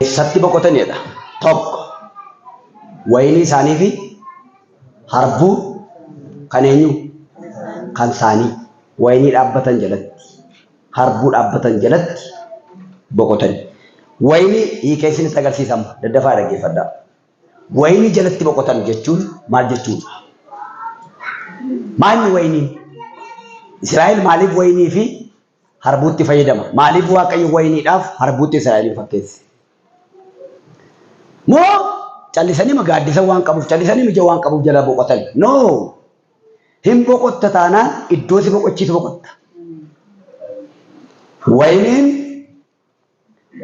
Eessatti boqotanidha. Tokko waynii isaanii fi harbuu kan eenyu? Kan isaanii. Waynii dhaabbatan jalatti, harbuu dhaabbatan jalatti boqotan. Waynii hiikeessinis agarsiisama. Daddafaa dhaggeeffadhaa. Waynii jalatti boqotan jechuun maal jechuudha? Maalni waynii? Israa'el maaliif waynii fi harbuutti fayyadama? Maaliif Waaqayyo wayniidhaaf harbuutti Israa'elin fakkeesse? Moo callisanii magaaddisa waan qabuuf, callisanii mija waan qabuuf jala boqotan? No. Hin boqotta taanaan iddoo si boqochiisu boqotta. Wayniin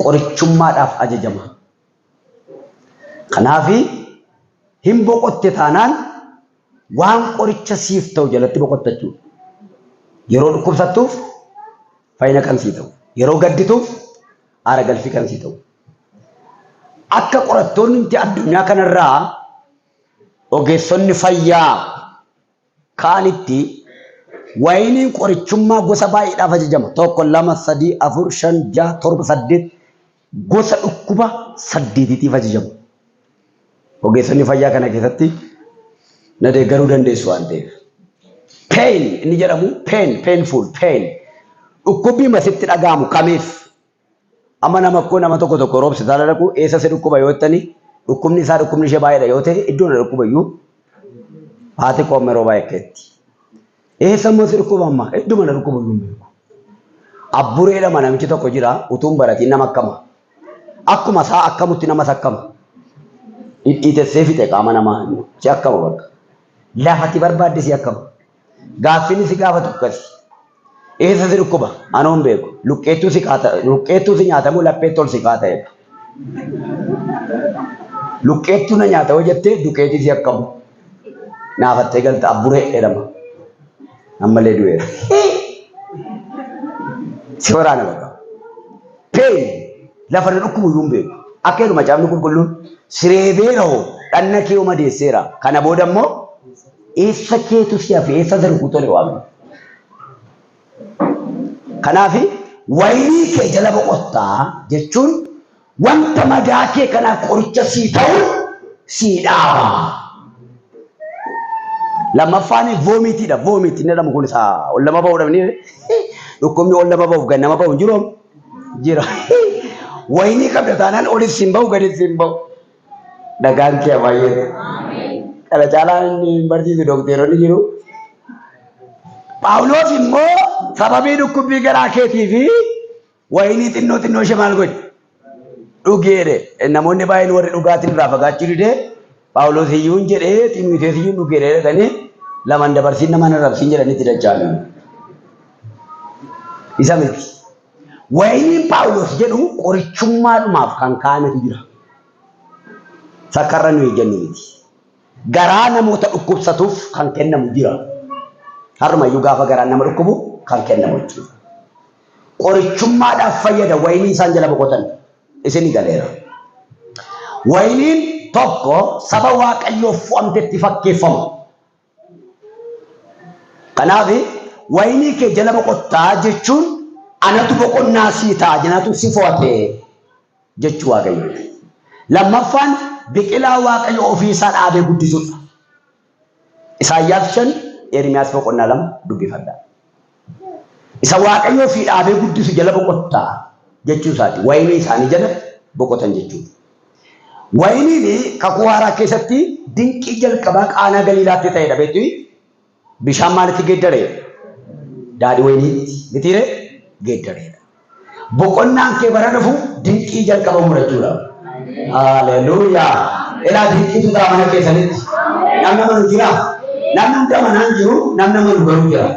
qorichummaadhaaf ajajama. Kanaaf hin boqotte taanaan waan qoricha siif ta'u jalatti boqotta jechuudha. Yeroo dhukkubsattuuf fayyina kan sii ta'u, yeroo gaddituuf aara galfii kan sii ta'u. Akka qorattoonni addunyaa kanarraa ogeessonni fayyaa kaanitti wayniin qorichummaa gosa baay'eedhaaf ajajama. 1, 2, 3, 4, 5, 6, 7, 8 gosa dhukkuba 8tiif ajajama. Ogeessonni fayyaa kana keessatti na deeggaruu dandeessu waan ta'eef. Pain inni jedhamu painful. Dhukkubbii masitti dhagaamu kamiif? Amma nama tokko roobsisaa dhaqu eessa si dhukkuba yoo jettanii dhukkubni isaa dhukkubni ishee baay'eedha yoo ta'e iddoon dhukkuba iyyuu haati qoomee roobaa eekkeetti. Eessa immoo si dhukkuba amma idduma na dhukkuba iyyuu beeku. Abbureedhama namichi tokko jira utuun baratiin nama akkama. akkuma isaa akkamutti namas akkam dhiitessee fixe qaama namaa si akkama bakka lafatti barbaadde si akkama gaaffinni si gaafatu akkasi eessa si dhukkuba anoon beeku luqqeettuu si nyaatamu lapheettol si kaata eega luqqeettuu na nyaata hoo jettee duqeetii si akkamu naafattee galta abburee jedhama ammallee du'eera si waraana bakka pee lafa na dhukkubu iyyuu hin beeku akka jedhu macaafni qulqulluun siree beera'oo dhanna kee madeesseera kana booda immoo eessa keetu si hafe eessa darbu tole waamne kanaaf waynii kee jala boqottaa jechuun wanta madaa kee kanaaf qoricha sii ta'u sii dhaaba. Lammaffaan voomitiidha. Voomitii inni jedhamu kun isaa ol lama ba'uu dhabni dhukkubni ol lama ba'uuf gad nama ba'u jiru jira. Waynii qabda taanaan olis siin ba'u gadis siin ba'u. Dhagaan kee baay'ee. Kana caalaa inni barsiisu dookteeronni jiru. Phaawulos immoo sababii dhukkubbii garaa keetii fi waynii xinnoo xinnoo ishee maal godhe? Dhugeedhe. Namoonni baay'een warri dhugaatiin irraa fagaachuu didee Phaawulos iyyuu jedhee Xiimotewos iyyuu dhugeedhe jedhanii lamaan dabarsiin nama hin rabsiin jedhanitti dachaalan. Isa miti. Wayniin Phaawulos jedhu qorichummaadhumaaf kan kaa'ametu jira. Sakkarra nuyi jennu miti. Garaa namoota dhukkubsatuuf kan kennamu jira. Harmayyuu gaafa garaan nama dhukkubu kan kennamu jechuudha. Qorichummaadhaaf fayyada waynii isaan jala boqotan isinii galeera. Wayniin tokko saba Waaqayyoof fo'amtetti fakkeeffamu. Kanaaf waynii kee jala boqottaa jechuun anatu boqonnaa sii ta'a jenatu si fo'ate jechuu Waaqayyo. Lammaffaan biqilaa Waaqayyo ofii isaa dhaabee guddisudha. Isaayyaas 5 Ermiyaas 2 dubbifadha. Isa Waaqayyo ofii dhaabee guddisu jala boqottaa jechuu isaati. Waynii isaanii jala boqotan jechuudha. Wayniin kakuu haaraa keessatti dinqii jalqabaa Qaanaa Galiilaatti ta'edha beektu. Bishaan maalitti geeddaree? Daadhii waynii mitiire geeddareedha. Boqonnaan kee bara dhufu dinqii jalqaba murachuudha. Haleluuyaa. Ilaa dinqiitu ta'a mana keessanitti. Namni amanu jira. Namni hunda amanaan jiru namni amanu garuu jira.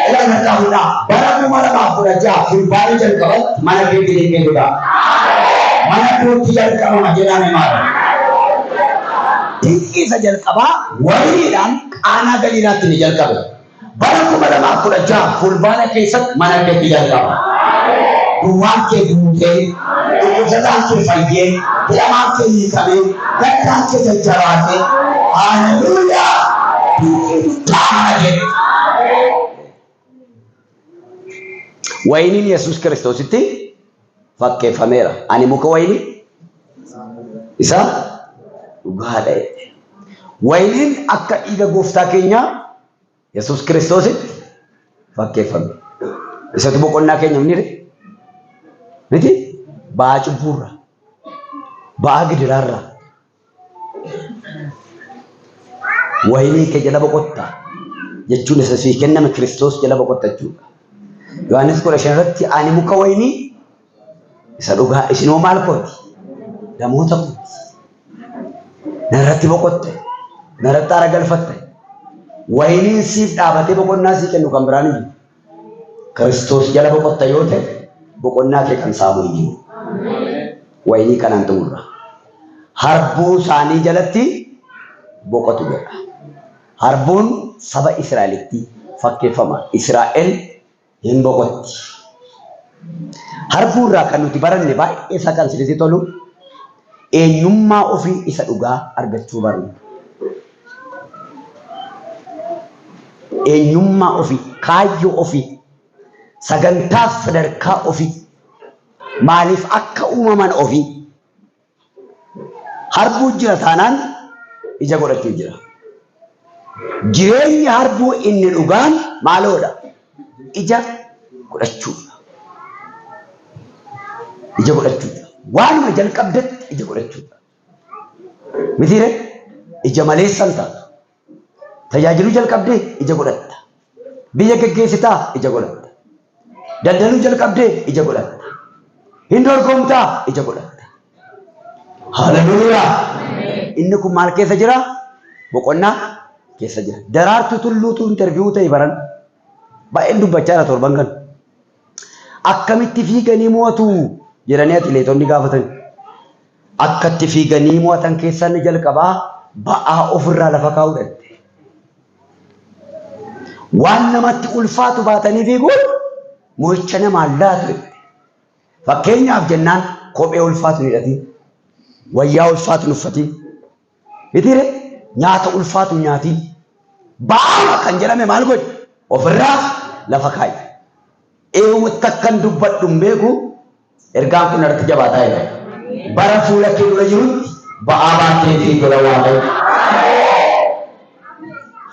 Ilaa narkaafudha. Bara 2016 fulbaana jalqabatti mana keetti dinqiitudha. Mana keetti jalqabama jedhame maal? Dinqii isa jalqabaa wayniidhaan Qaanaa Galiilaatti ni jalqabe. Bara 2016 fulbaana keessatti mana keetti jalqaba. Duwwaan kee guutee, dhukkubsataan kee fayyee, hidhamaan kee hiikamee, gaddaan kee jajjabaatee, haleluuyaa! Dinqii guddaa mana jedhe. Wayniin Yesuus Kiristoositti fakkeeffameera. Ani muka waynii isa dhugaadha. Wayniin akka dhiiga gooftaa keenyaa Yesuus Kiristoositti fakkeeffame. Isatu boqonnaa keenya miti ba'aa cubbuurra ba'aa gidiraarra waynii kee jala boqotta jechuun isa sii kenname Kiristoos jala boqotta jechuudha. Yohaannis 15 irratti ani muka waynii isa dhugaa isinoo maal kooti? Namoota kooti. Narratti boqotte. Narratti aara galfatte. Wayniin siif dhaabatee boqonnaa sii kennu kan biraan iyyuu. Kiristoos jala boqotta yoo ta'e boqonnaa kee kan saamu iyyuu. Waynii kanaan xumurra. Harbuu isaanii jalatti boqotu jedha. Harbuun saba Israa'elitti fakkeeffama. Israa'el hin boqotti. Harbuu irraa kan nuti baranne baay'ee isa kan sitti tolu eenyummaa ofii isa dhugaa argachuu barna. Eenyummaa ofii, kaayyoo ofii, sagantaa sadarkaa ofii, maaliif akka uumaman ofii. Harbuu jira taanaan ija godhachuu jira. Jireenyi harbuu inni dhugaan maaloodha? Ija godhachuudha. Ija godhachuudha. Waanuma jalqabdetti ija godhachuudha. Mitiire ija maleessan taatu. Tajaajiluu jalqabdee ija godhatta. Biyya geggeessitaa ija godhatta. Daldaluu jalqabdee ija godhatta. Hin dorgomtaa ija godhatta. Haleluuyaa. Inni kun maal keessa jira? Boqonnaa keessa jira. Daraartuu tulluutu interviiyuu ta'e baran baay'een dubbachaa jira torban kan. Akkamitti fiiganii mo'atu jedhanii atileetonni gaafatan. Akkatti fiiganii mo'atan keessaa inni jalqabaa ba'aa ofirraa lafa kaa'uu dhatte. Waan namatti ulfaatu baatanii fiiguun mo'icha namaan laatu. Fakkeenyaaf jennaan kophee ulfaatu hin hidhatin. Wayyaa ulfaatu hin uffatin. Itire nyaata ulfaatu hin nyaatin. Ba'aa kan jedhame maal godhi? Ofirraa lafa kaa'i. Eewwatti akkan dubbadhu hin beeku ergaan kun irratti jabaataa jira. Bara fuula kee dura jirutti ba'aa baatee fiigudha Waaqayyo.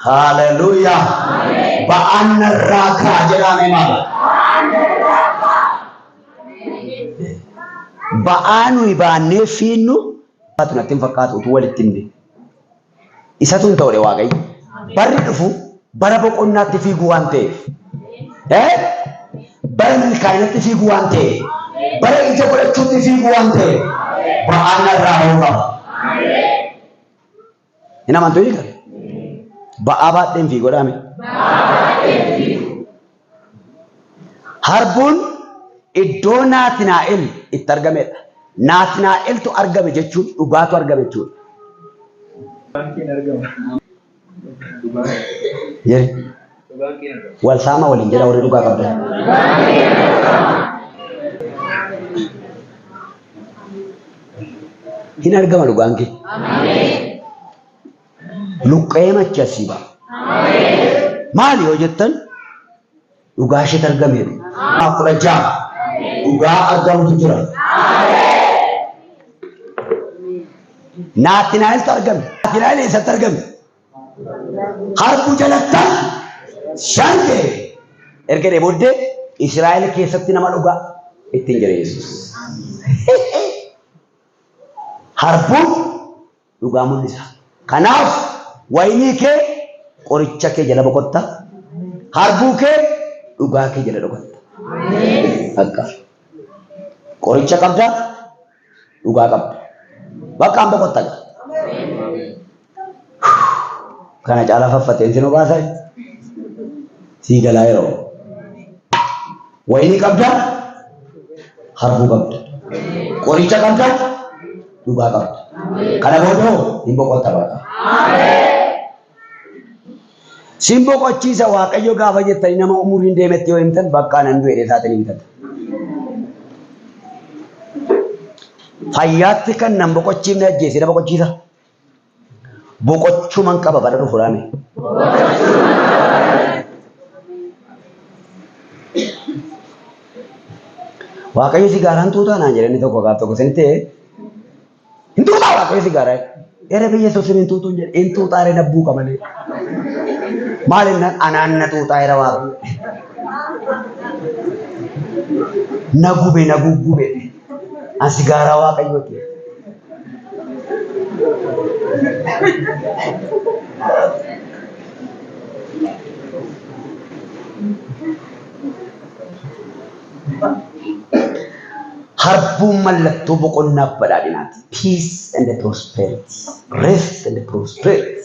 Haleluuyaa. Ba'aan narraa ka'a jedhame maal? Ba'aa nuyi baannee fiinnu natti hin fakkaatu utuu walitti himne. Isatu hin ta'u Waaqayyo. Barri dhufu bara boqonnaatti fiiguu waan ta'eef. Bara milkaa'inatti fiiguu waan ta'eef. Bara ija godhachuutti fiiguu waan ta'eef. Ba'aan narraa hoo qaba. Hin amantuu hiika? Ba'aa baadheen fiiguu dhaame. Harbuun iddoo Naatinaa'el itti argamedha. Naatinaa'eltu argame jechuun dhugaatu argame jechuudha. Wal saama waliin jedha warri dhugaa qabda. Hin argama dhugaan kee. Luqqee machi asii ba'a. Maali yoo jettan dhugaa isheetti argameedha. Kudha ja'a dhugaa argamutu jira. Naatinaa'eltu argame. Naatinaa'el eessatti argame? Harbuu jalattan shange. Erga dee booddee Israa'el keessatti nama dhugaa ittiin jira Yesuus. Harbuun dhugaa mul'isa. Kanaaf waynii kee qoricha kee jala boqotta. Harbuu kee dhugaa kee jala boqotta. Akka qoricha qabda dhugaa qabda. Bakkaan boqotta. Kana caalaa faffateen sinoo baasaa sii galaa yeroo waynii qabda harbuu qabda. Qoricha qabda dhugaa qabda. Kana booda hin boqotta baata. Sin boqochiisa Waaqayyo gaafa jettanii nama umuriin deemetti yoo himtan bakka nan du'e isaatti himtan. Fayyaatti kan nan boqochiifne ajjeesee na boqochiisa. Boqochuman qaba bara dhufu raame. Waaqayyo sigaaraan tuutaa naan jedhanii tokko gaaf tokko sin ta'e hin tuutaa Waaqayyo sigaaraa. Era biyya sosin hin tuutuun jedhe hin tuutaaree nabbuu qabanii. Maal innaan anaan na tuutaa era Waaqayyo. Na gube na guggube. An sigaaraa Waaqayyooti. Harbuun mallattoo boqonnaaf badhaadhinaati. Peace and the prosperity. Rest and the prosperity.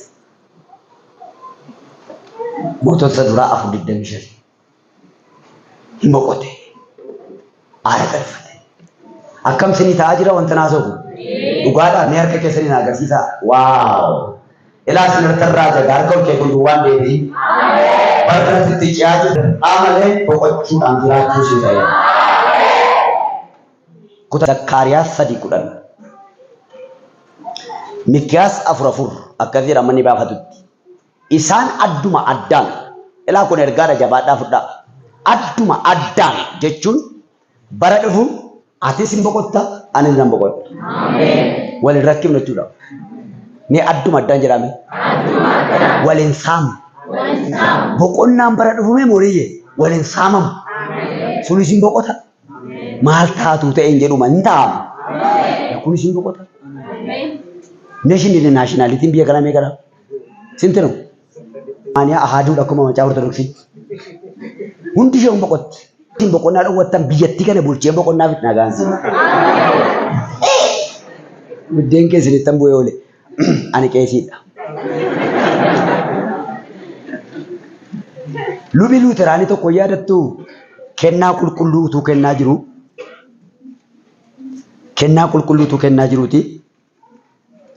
Mootota duraa 425. Hin boqote. Aara galfate. Akkam sinii ta'aa jira wanta naasoofu. Dhugaadhaa mee harka keessanii na agarsiisa. Waaw. Ilaa sinirtarraa jagaa harka ol kee kun duwwaan deebii. Barka itti ciyaa jiru. Amalee boqochuudhaan jiraachuu si ta'e. Kuta Zakkaariyaas 3:10. Mikiyaas 4:4 akkas jedha manni baafatutti. Isaan adduma addaan ilaa kun ergaadha jabaadhaa fudhaa. Adduma addaan jechuun bara dhufu atis hin boqotta anis nan boqotta. Waliin rakkifne jechuudha. Ni adduma addaan jedhame. Waliin saamu. Boqonnaan bara dhufu mee mooriyye waliin saamamu. Sunis hin boqota. Maal taatu ta'een jedhuma hin taa'amu. Kun isin boqota. Neeshinii naashinaalitiin biyya kanaa meeqadha? Sintinu? Ani ahaaduudha akkuma macaa ortodoksii. Hundi ishee boqotti. Isin boqonnaa dhowwattan biyyattii kana bulchee boqonnaaf itti nagaansi. Biddeen kee sinittan bu'ee oole. Ani qeesiidha. Lubi Luuteraanii tokko yaadattu kennaa qulqulluutu kennaa jiru. Kennaa qulqulluutu kennaa jiruuti.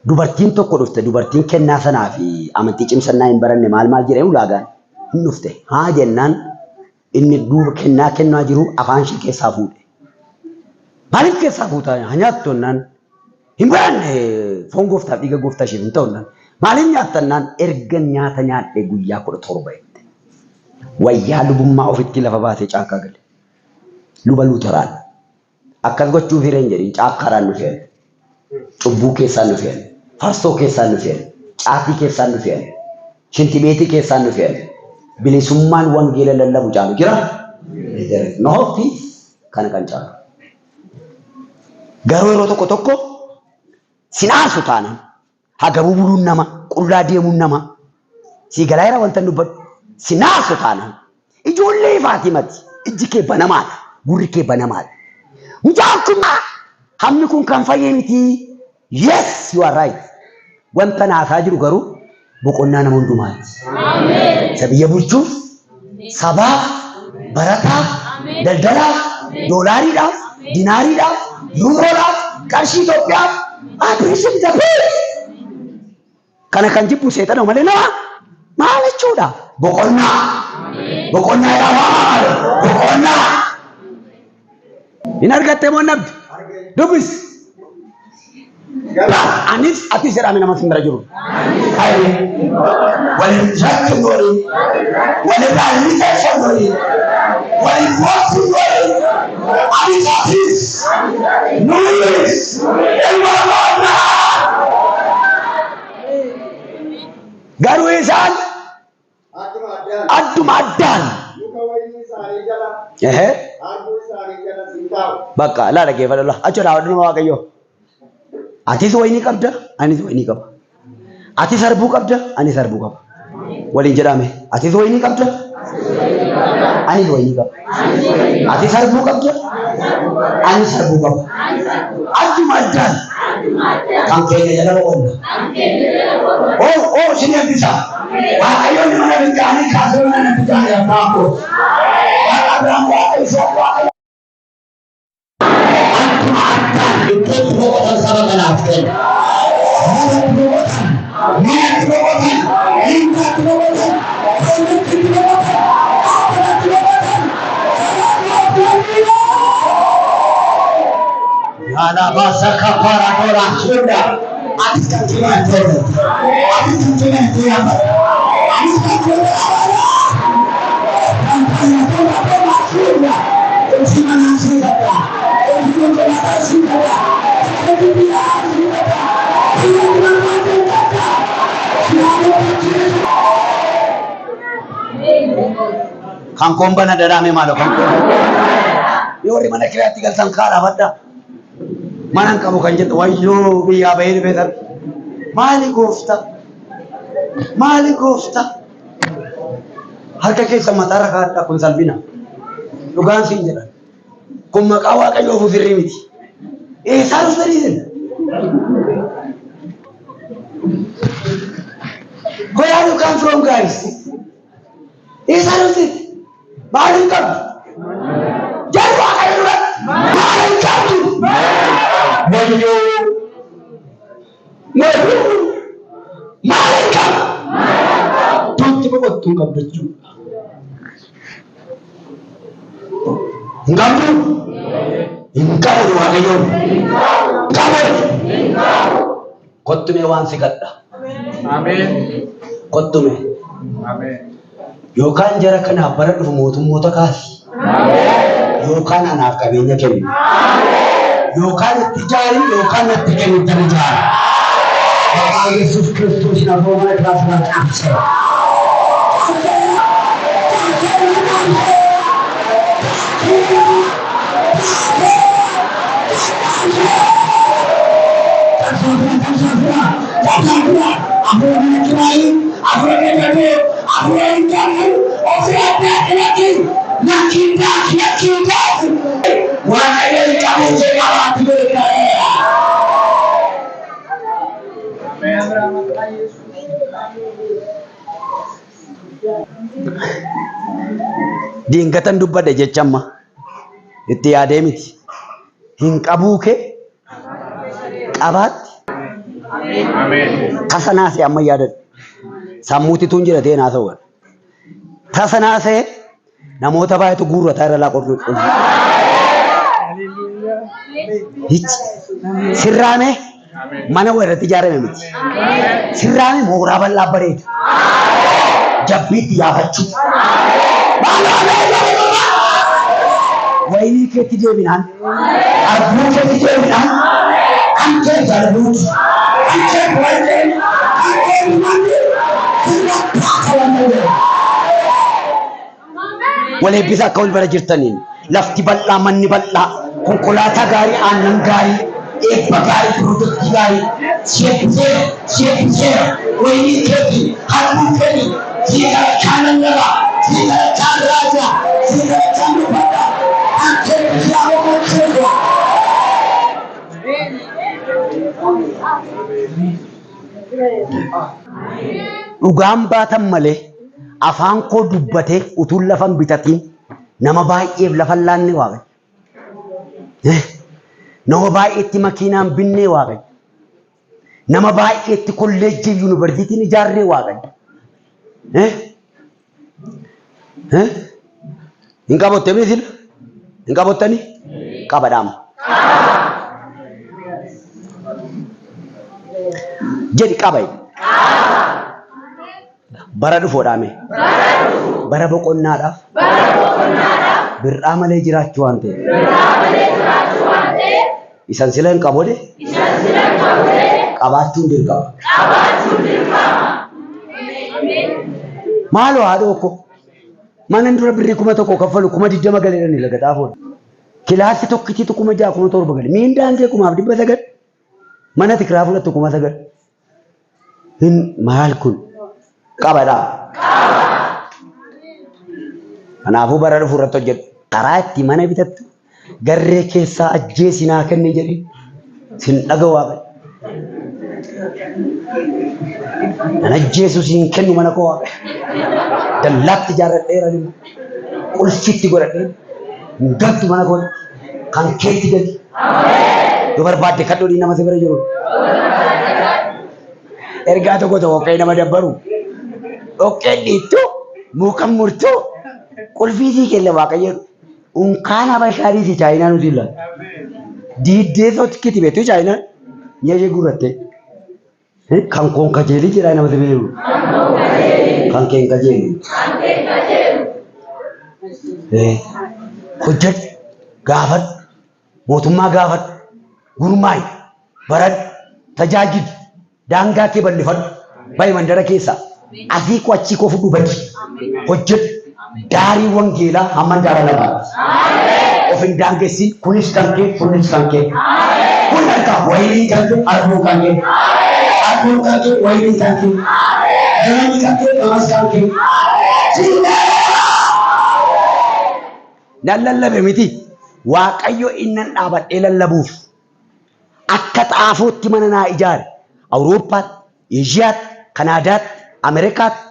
Dubartiin tokko dhufte. Dubartiin kennaa sanaa fi amantii cimsannaa hin baranne maal jedhee ulaagaan hin dhufte. Haa jennaan inni duuba kennaa jiru afaan ishee keessaa fuudhe. Maaliif keessaa fuutaa? Haa nyaattu jennaan hin baranne foon gooftaaf dhiiga gooftaa ishee hin ta'u jennaan. Maaliif nyaattannaan erga nyaata nyaadhee guyyaa 17 jette. Wayyaa lubummaa ofitti lafa baatee caakkaa gale. Luba Luuteraan akkas gochuuf hireen jedhin caakkaadhaan nu feene. Cubbuu keessaan nu feene. Farsoo keessaan nu feene. Caatii keessaan nu feene. Shintibeetii keessaan nu feene. Bilisummaan wangeela lallabu caalu jira. Nohootti kana kan caalu. Garuu yeroo tokko sinaasu taanaan hagabuu buluun nama qullaa deemuun nama sii galaa jira wanta dubbatu sinaasu taanaan ijoollee ifaatii mati ijji kee banamaadha gurri kee banamaadha. Mucaan kun hammi kun kan fayyee miti. Yes, you are right. Wanta naasaa jiru garuu boqonnaa nama hundumaati. Isa biyya bulchuuf, sabaaf, barataaf, daldalaaf, doolaariidhaaf, dinaariidhaaf, yuuroodhaaf, qarshii Itoophiyaaf, appreciate the peace. Kana kan jibbu seexana malee nama maal jechuudha? Boqonnaa. Boqonnaa yaabaa. Boqonnaa. Hin argatte moo namni? Dubbis. Anis ati jedhame nama sindira jiru. Waliin jaalattu waliin. Waliin raawwii keessan waliin. Waliin waatu waliin. Anis atis. Nuyi. Ilma boqonnaa. Garuu isaan adduma addaan. Bakka laala geeffadha. Achoodhaa waddu nama Waaqayyoo. Atis wayinii qabda, anis wayinii qaba. Atis harbuu qabda, anis harbuu qaba. Waliin jedhame. Atis wayinii qabda, anis wayinii qaba. Atis harbuu qabda, anis harbuu qaba. Adduma addaan. Kan keenya jala boqonna. Isin eebbisa. Waaqayyoon mana biddaanii kaasee mana biddaanii abbaa koo. Abraham Waaqayyo Waaqayyo. Adduma addaan iddoo boqotan saba kanaaf kenna. Ala basa kapara dora sudah. Atis kan cuma itu. Atis kan cuma itu ya. Atis kan cuma itu. Kangkong bana darame malu kangkong. Yori mana kira tinggal sangkara pada. Manang kamu kan jet wayyo biya bayir betar. Mali gofta. Harka keessa matara kaadha kun salphina. Dhugaan siin jedha. Kun maqaa Waaqayyoo ofirrii miti. Eessaa dhuftanii jenna. Where are you come from, guys? Eessaa dhuftanii? Maaliin qabdu? Jarri Waaqayyoo duratti maaliin qabdu? Maaliin qabdu? Tuutti boqottuu qabdu jechuudha. Enggakmu, engkau Waaqayyoon. Kottume waan si gadha. Amen. Kottume. Amen. Yookaan jara kanaaf bara dhufu mootummoota kaasi. Yookaan anaaf qabeenya kennu. Yookaan itti jaari yookaan itti kennu itti jaari. Maqaa Yesuus Kiristoos na fooma irraa fuudhan qabse. Diingatan dubbadhe jechamma itti yaadee miti. Hin qabuu kee qabaatti. Ameen. Tasanaasee amma yaadadhu. Sammuutituun jira ta'e naa ta'u. Tasanaasee namoota baay'eetu guurrataa irra laa qollu. Sirraame mana warratti ijaarame miti. Sirraame mooraa bal'aa bareedu. Jabbiitti yaafachuu. Waynii keetti deebinaan, arbuu keetti deebinaan, kan kee jalbuuti, kan kee bu'ateen, kan kee bu'ateen, sirna paakalamuu. Wal eebbisa akka wal bara jirtaniin lafti bal'aa, manni bal'aa, konkolaataa gaarii, aannan gaarii, eebba gaarii, piroojeektii gaarii, sheekiseera, waynii keetti, harbuu keetti, siigara kaanan laba, siigara kaan raajaa, siigara kaan dubbadhaa. Dhugaan baatan malee afaan koo dubbatee utuun lafan bitatiin nama baay'eef lafan laanne Waaqayyo. Nama baay'eetti makiinaan binnee Waaqayyo. Nama baay'eetti kolleejjii yuunivarsiitiin ijaarree Waaqayyo. Hin qabatte misil? Hin qabattani? Qabadhaama. Jedhi qabayi. Bara dhufoodhaame. Bara boqonnaadhaaf. Birraa malee jiraachuu waan ta'eef. Isan sila hin qabode? Qabaachuun dirqama. Maaloo haadhoo ko? Mana dura birrii 1,000 kaffalu 20 galeedhani laga xaafoodha. Kilaasii tokkittiitu 6,700 gale. Miindaan kee 900 mana tikiraa fudhattu 900. Hin maal kun? Qabadhaa. Kanaafuu bara dhufu irratti hojjedhu. Karaa itti mana bitattu garree keessaa ajjeesinaa kenne jedhi sin dhaga'u Waaqayyo. Nan ajjeesu siin kennu mana koo Waaqayyo. Dallaatti ijaarradheera jiru. Qulfitti godhadhee galtu mana koo kan keetti gali. Yoo barbaadde kadhoodhii nama si bira jiru. Ergaa tokko dhoqqee nama dabbaru. Dhoqqee dhiittu muka murtuu qulfii sii kenne Waaqayyo. Unkaan habashaarii si chaayinaa nuti ilaala. Diiddee sotkiti beektu chaayinaa nyaashee gurratte. Kan koon kajeelii jedhaa nama si beeku. Kan keen kajeelu. Hojjedhu gaafadhu mootummaa gaafadhu gurmaa'i baradhu tajaajilu daangaa kee bal'ifadhu baay'ee mandara keessaa asii koo achii koo fudhu badi hojjedhu daarii wangeelaa hamma daara lamaati. Of hin daangessin kunis kan kee kunis kan kee. Kun harkaa wayinii kan kee arbuu kan kee. Arbuu kan kee wayinii kan kee. Galanni kan kee gamas kan kee. Nan lallabe miti Waaqayyo innan dhaabadhee lallabuuf akka xaafootti mana naa ijaare Awurooppaatti, Eeshiyaatti, Kanaadaatti, Ameerikaatti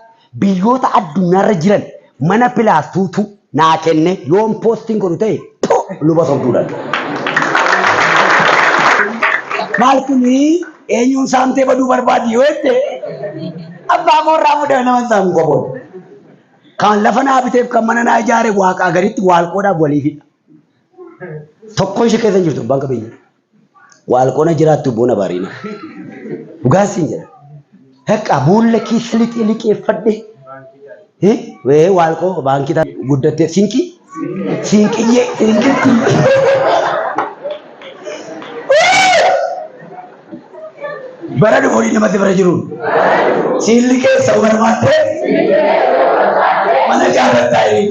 biyyoota addunyaarra jiran mana pilaastuutu naa kenne yoon poostiin godhu ta'e luba sobduudhaan. Maal kuni eenyuun saamtee baduu barbaadi yoo jette abbaa koorraa mudee nama saamu qoboodha. Kan lafa naa biteef kan mana naa ijaare Waaqaa gaditti waalqoodhaaf waliifidha. Tokkoon ishee keessa jirtu abbaan qabeenya. Waalqoona jiraattu boona baariina. Dhugaan siin jedha. Haqa boolla keessa liqeeffadhe. Wee waalqoo baankii guddattee siinqii. Siinqiyyee siinqitti. Bara dhufoodii namatti bira jiruun. Siinli keessa barbaadde. Mana jaalataa ini.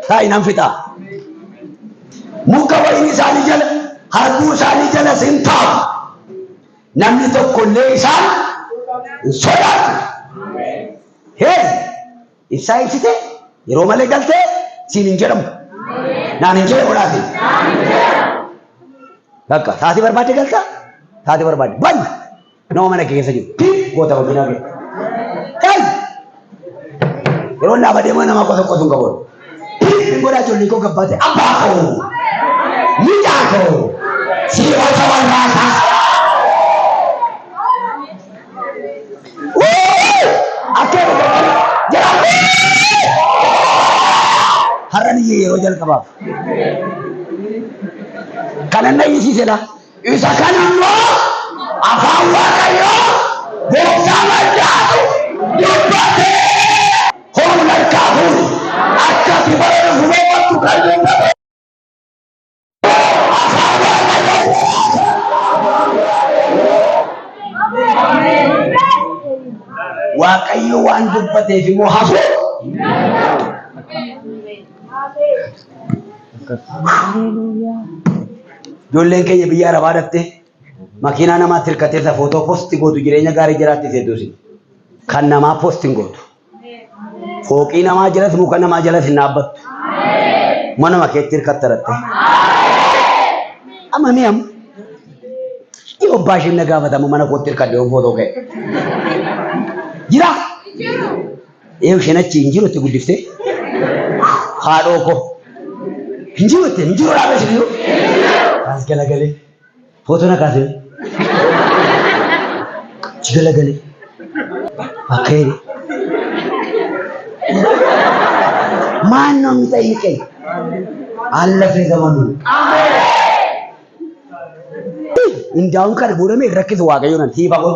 Ta'inan fixa. Muka wayini isaanii jala, harbuu isaanii jala sin taa'u. Namni tokkollee isaan hin sodaatu. Ibsaa ibsite yeroo malee galtee siin hin jedhamu. Naan hin jedhe godhaate. Akka taati barbaade galta. Taati barbaade. Ban. Nama mana keessa jiru. Goota wajjin hafe. Kai. Yeroo nama deemaa nama qotu hin qabu. Goda ijoollee koo gabbaate abbaa koo. Miidhaa koo. Siirota warraaqaa. Har'an yeroo jalqabaaf kanan na yisiisedha. Isa kan immoo afaan Waaqayyoo gooftaa maddaatu dubbatee humna kaafuun akkati bara dhufuutti kan dubbate. Waaqayyo waan dubbateef immoo hafu. Ijoolleen keenya biyya arabaa dhattee makiinaa namaatti hirkateessa footoo poostii gootu jireenya gaarii jiraatti seetuusi. Kan namaa poostiin gootu. Fooqii namaa jalas muka namaa jalas hin dhaabbattu. Mana makeetti hirkatta dhattee. Amma mi'am. Yoo baashiin na gaafatamu mana kootti hirkadde yoo footoo ka'e. Jira. Eeyyuu isheen achi hin jiru itti guddiftee. Haadhoo koo. Hin jiru itti hin jiru dhaabee jiru. As galagalee. Footoo na kaasee. Achi galagalee. Bakkeeni. Maan namni ta'e kee. Alla fee zamanu. Indaa'uun kana boodamee rakkisu Waaqayyoon nan tiifa kun.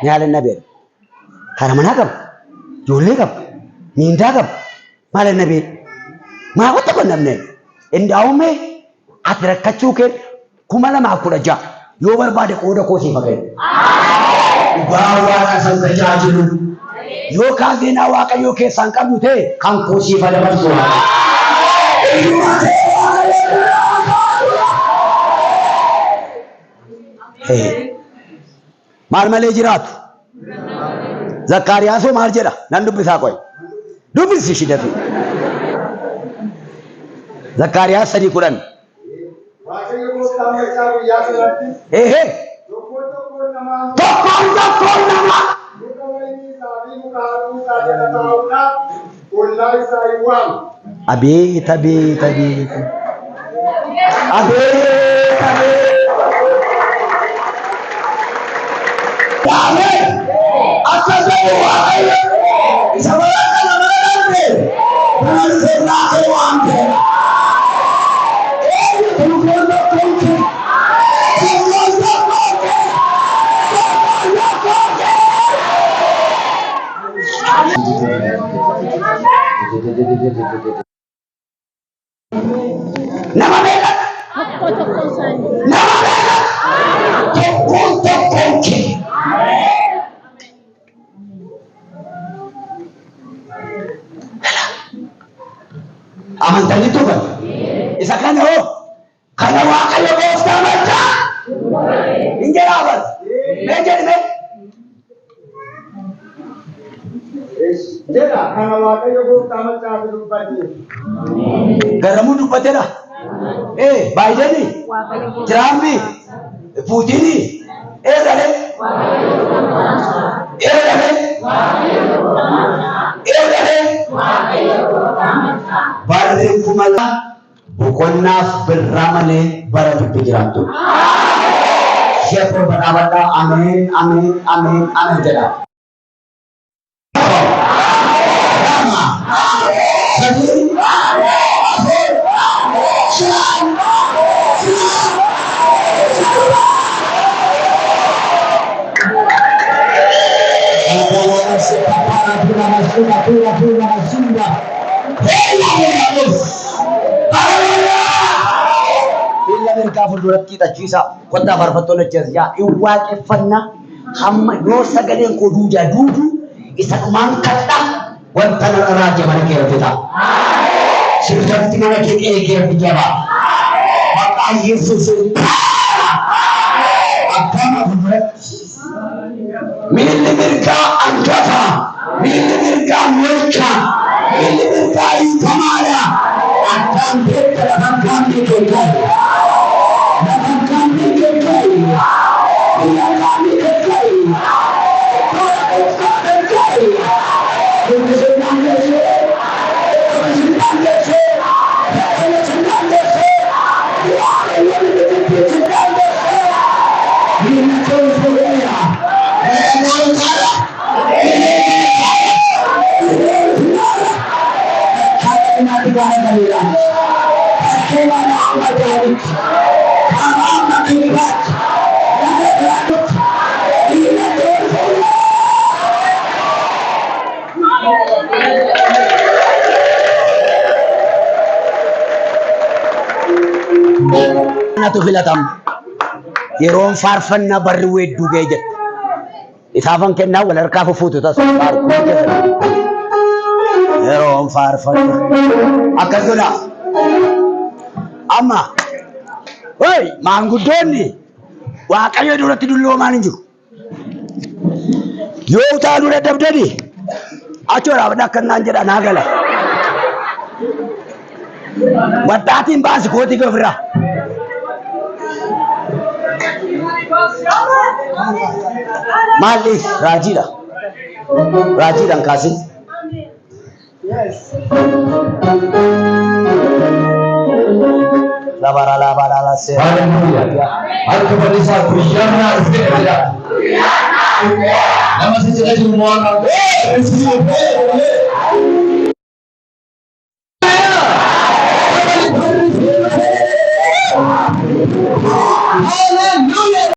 Nyaaleen na beela. Haadha manaa qaba. Ijoollee qaba. Miindaa qaba. Maaleen na beela. Maa wanta kun namneen. Indaa'uumee ati rakkachuu kee 2016 yoo barbaade qooda koo siif hagee. Dhugaa Waaqa san tajaajilu. Yoo kaaseenaa Waaqayyoo keessaan qabdu ta'e kan koo siif dabarsu. Maal malee jiraatu? Zakkaariyaasoo maal jedha? Nan dubbisaa qoy. Dubbisi shidatu. Zakkaariyaas 3:10. Waaqayyo gooftaan machaa guyyaa sanatti tokkoon namaa muka wayinii isaa fi muka harbuu isaa jala taa'uudhaaf ollaa isaa hin waamu. Abeet abeet abeet. Abeet abeet. Amen. Akasemu Waaqayyo isa baraka nama darbe. Bersirah kewante. Tukono kunci. Tukono kunci. Tukono kunci. Nama bela. Nama bela. Tukono kunci. Amantan itu kan? Isa kana ho. Kana Waaqayyo gooftaa machaa. Injiraaban. Mee jedhime. Jedha kana Waaqayyo gooftaa machaa fi dubbate. Garamuu dubbateedha. Baayideni. Tiraampi. Puutini. Eegale. Eegale. Eegale. Barri kumala bukonnaaf birraa malee bara dubbi jiraattu. Sheekoo badhaabadha. Ameen, ameen, ameen, ameen jedha. Illa mirgaa fuulduratti hidhachiisa. Kottaa faarfattoon achiis hin waaqeffannaa hamma yoo sagaleen koo duudaa duudu isa dhumaan kadha wanta narraa jabana keerratti ta'a. Sirriitti mana kee keerratti jaba. Maqaan Yesuus akkama fuulduratti. Miilli mirgaa hangafa. Miilli mirgaa mul'cha. Miilli mirgaa hiikamaadha. Akkaan beekta lafaan kaambii keekaa. Natu filatam yeroon faarfannaa barri weedduu ga'e jedhe isaafan kennaa wal harkaa fufuutu tas yeroon faarfannaa akkas godha amma way maanguddoonni waaqayyo duratti dulloomaan hin jiru yoo utaaluu dadhabdanii achoodhaaf dhakkannaan jedha naa gala baddaatiin baasi kootii gofirraa Mali rajida rajidan kasih labara la se Haleluya. Harka kanisa kushana usikia. Nama sisi jumuana. Haleluya.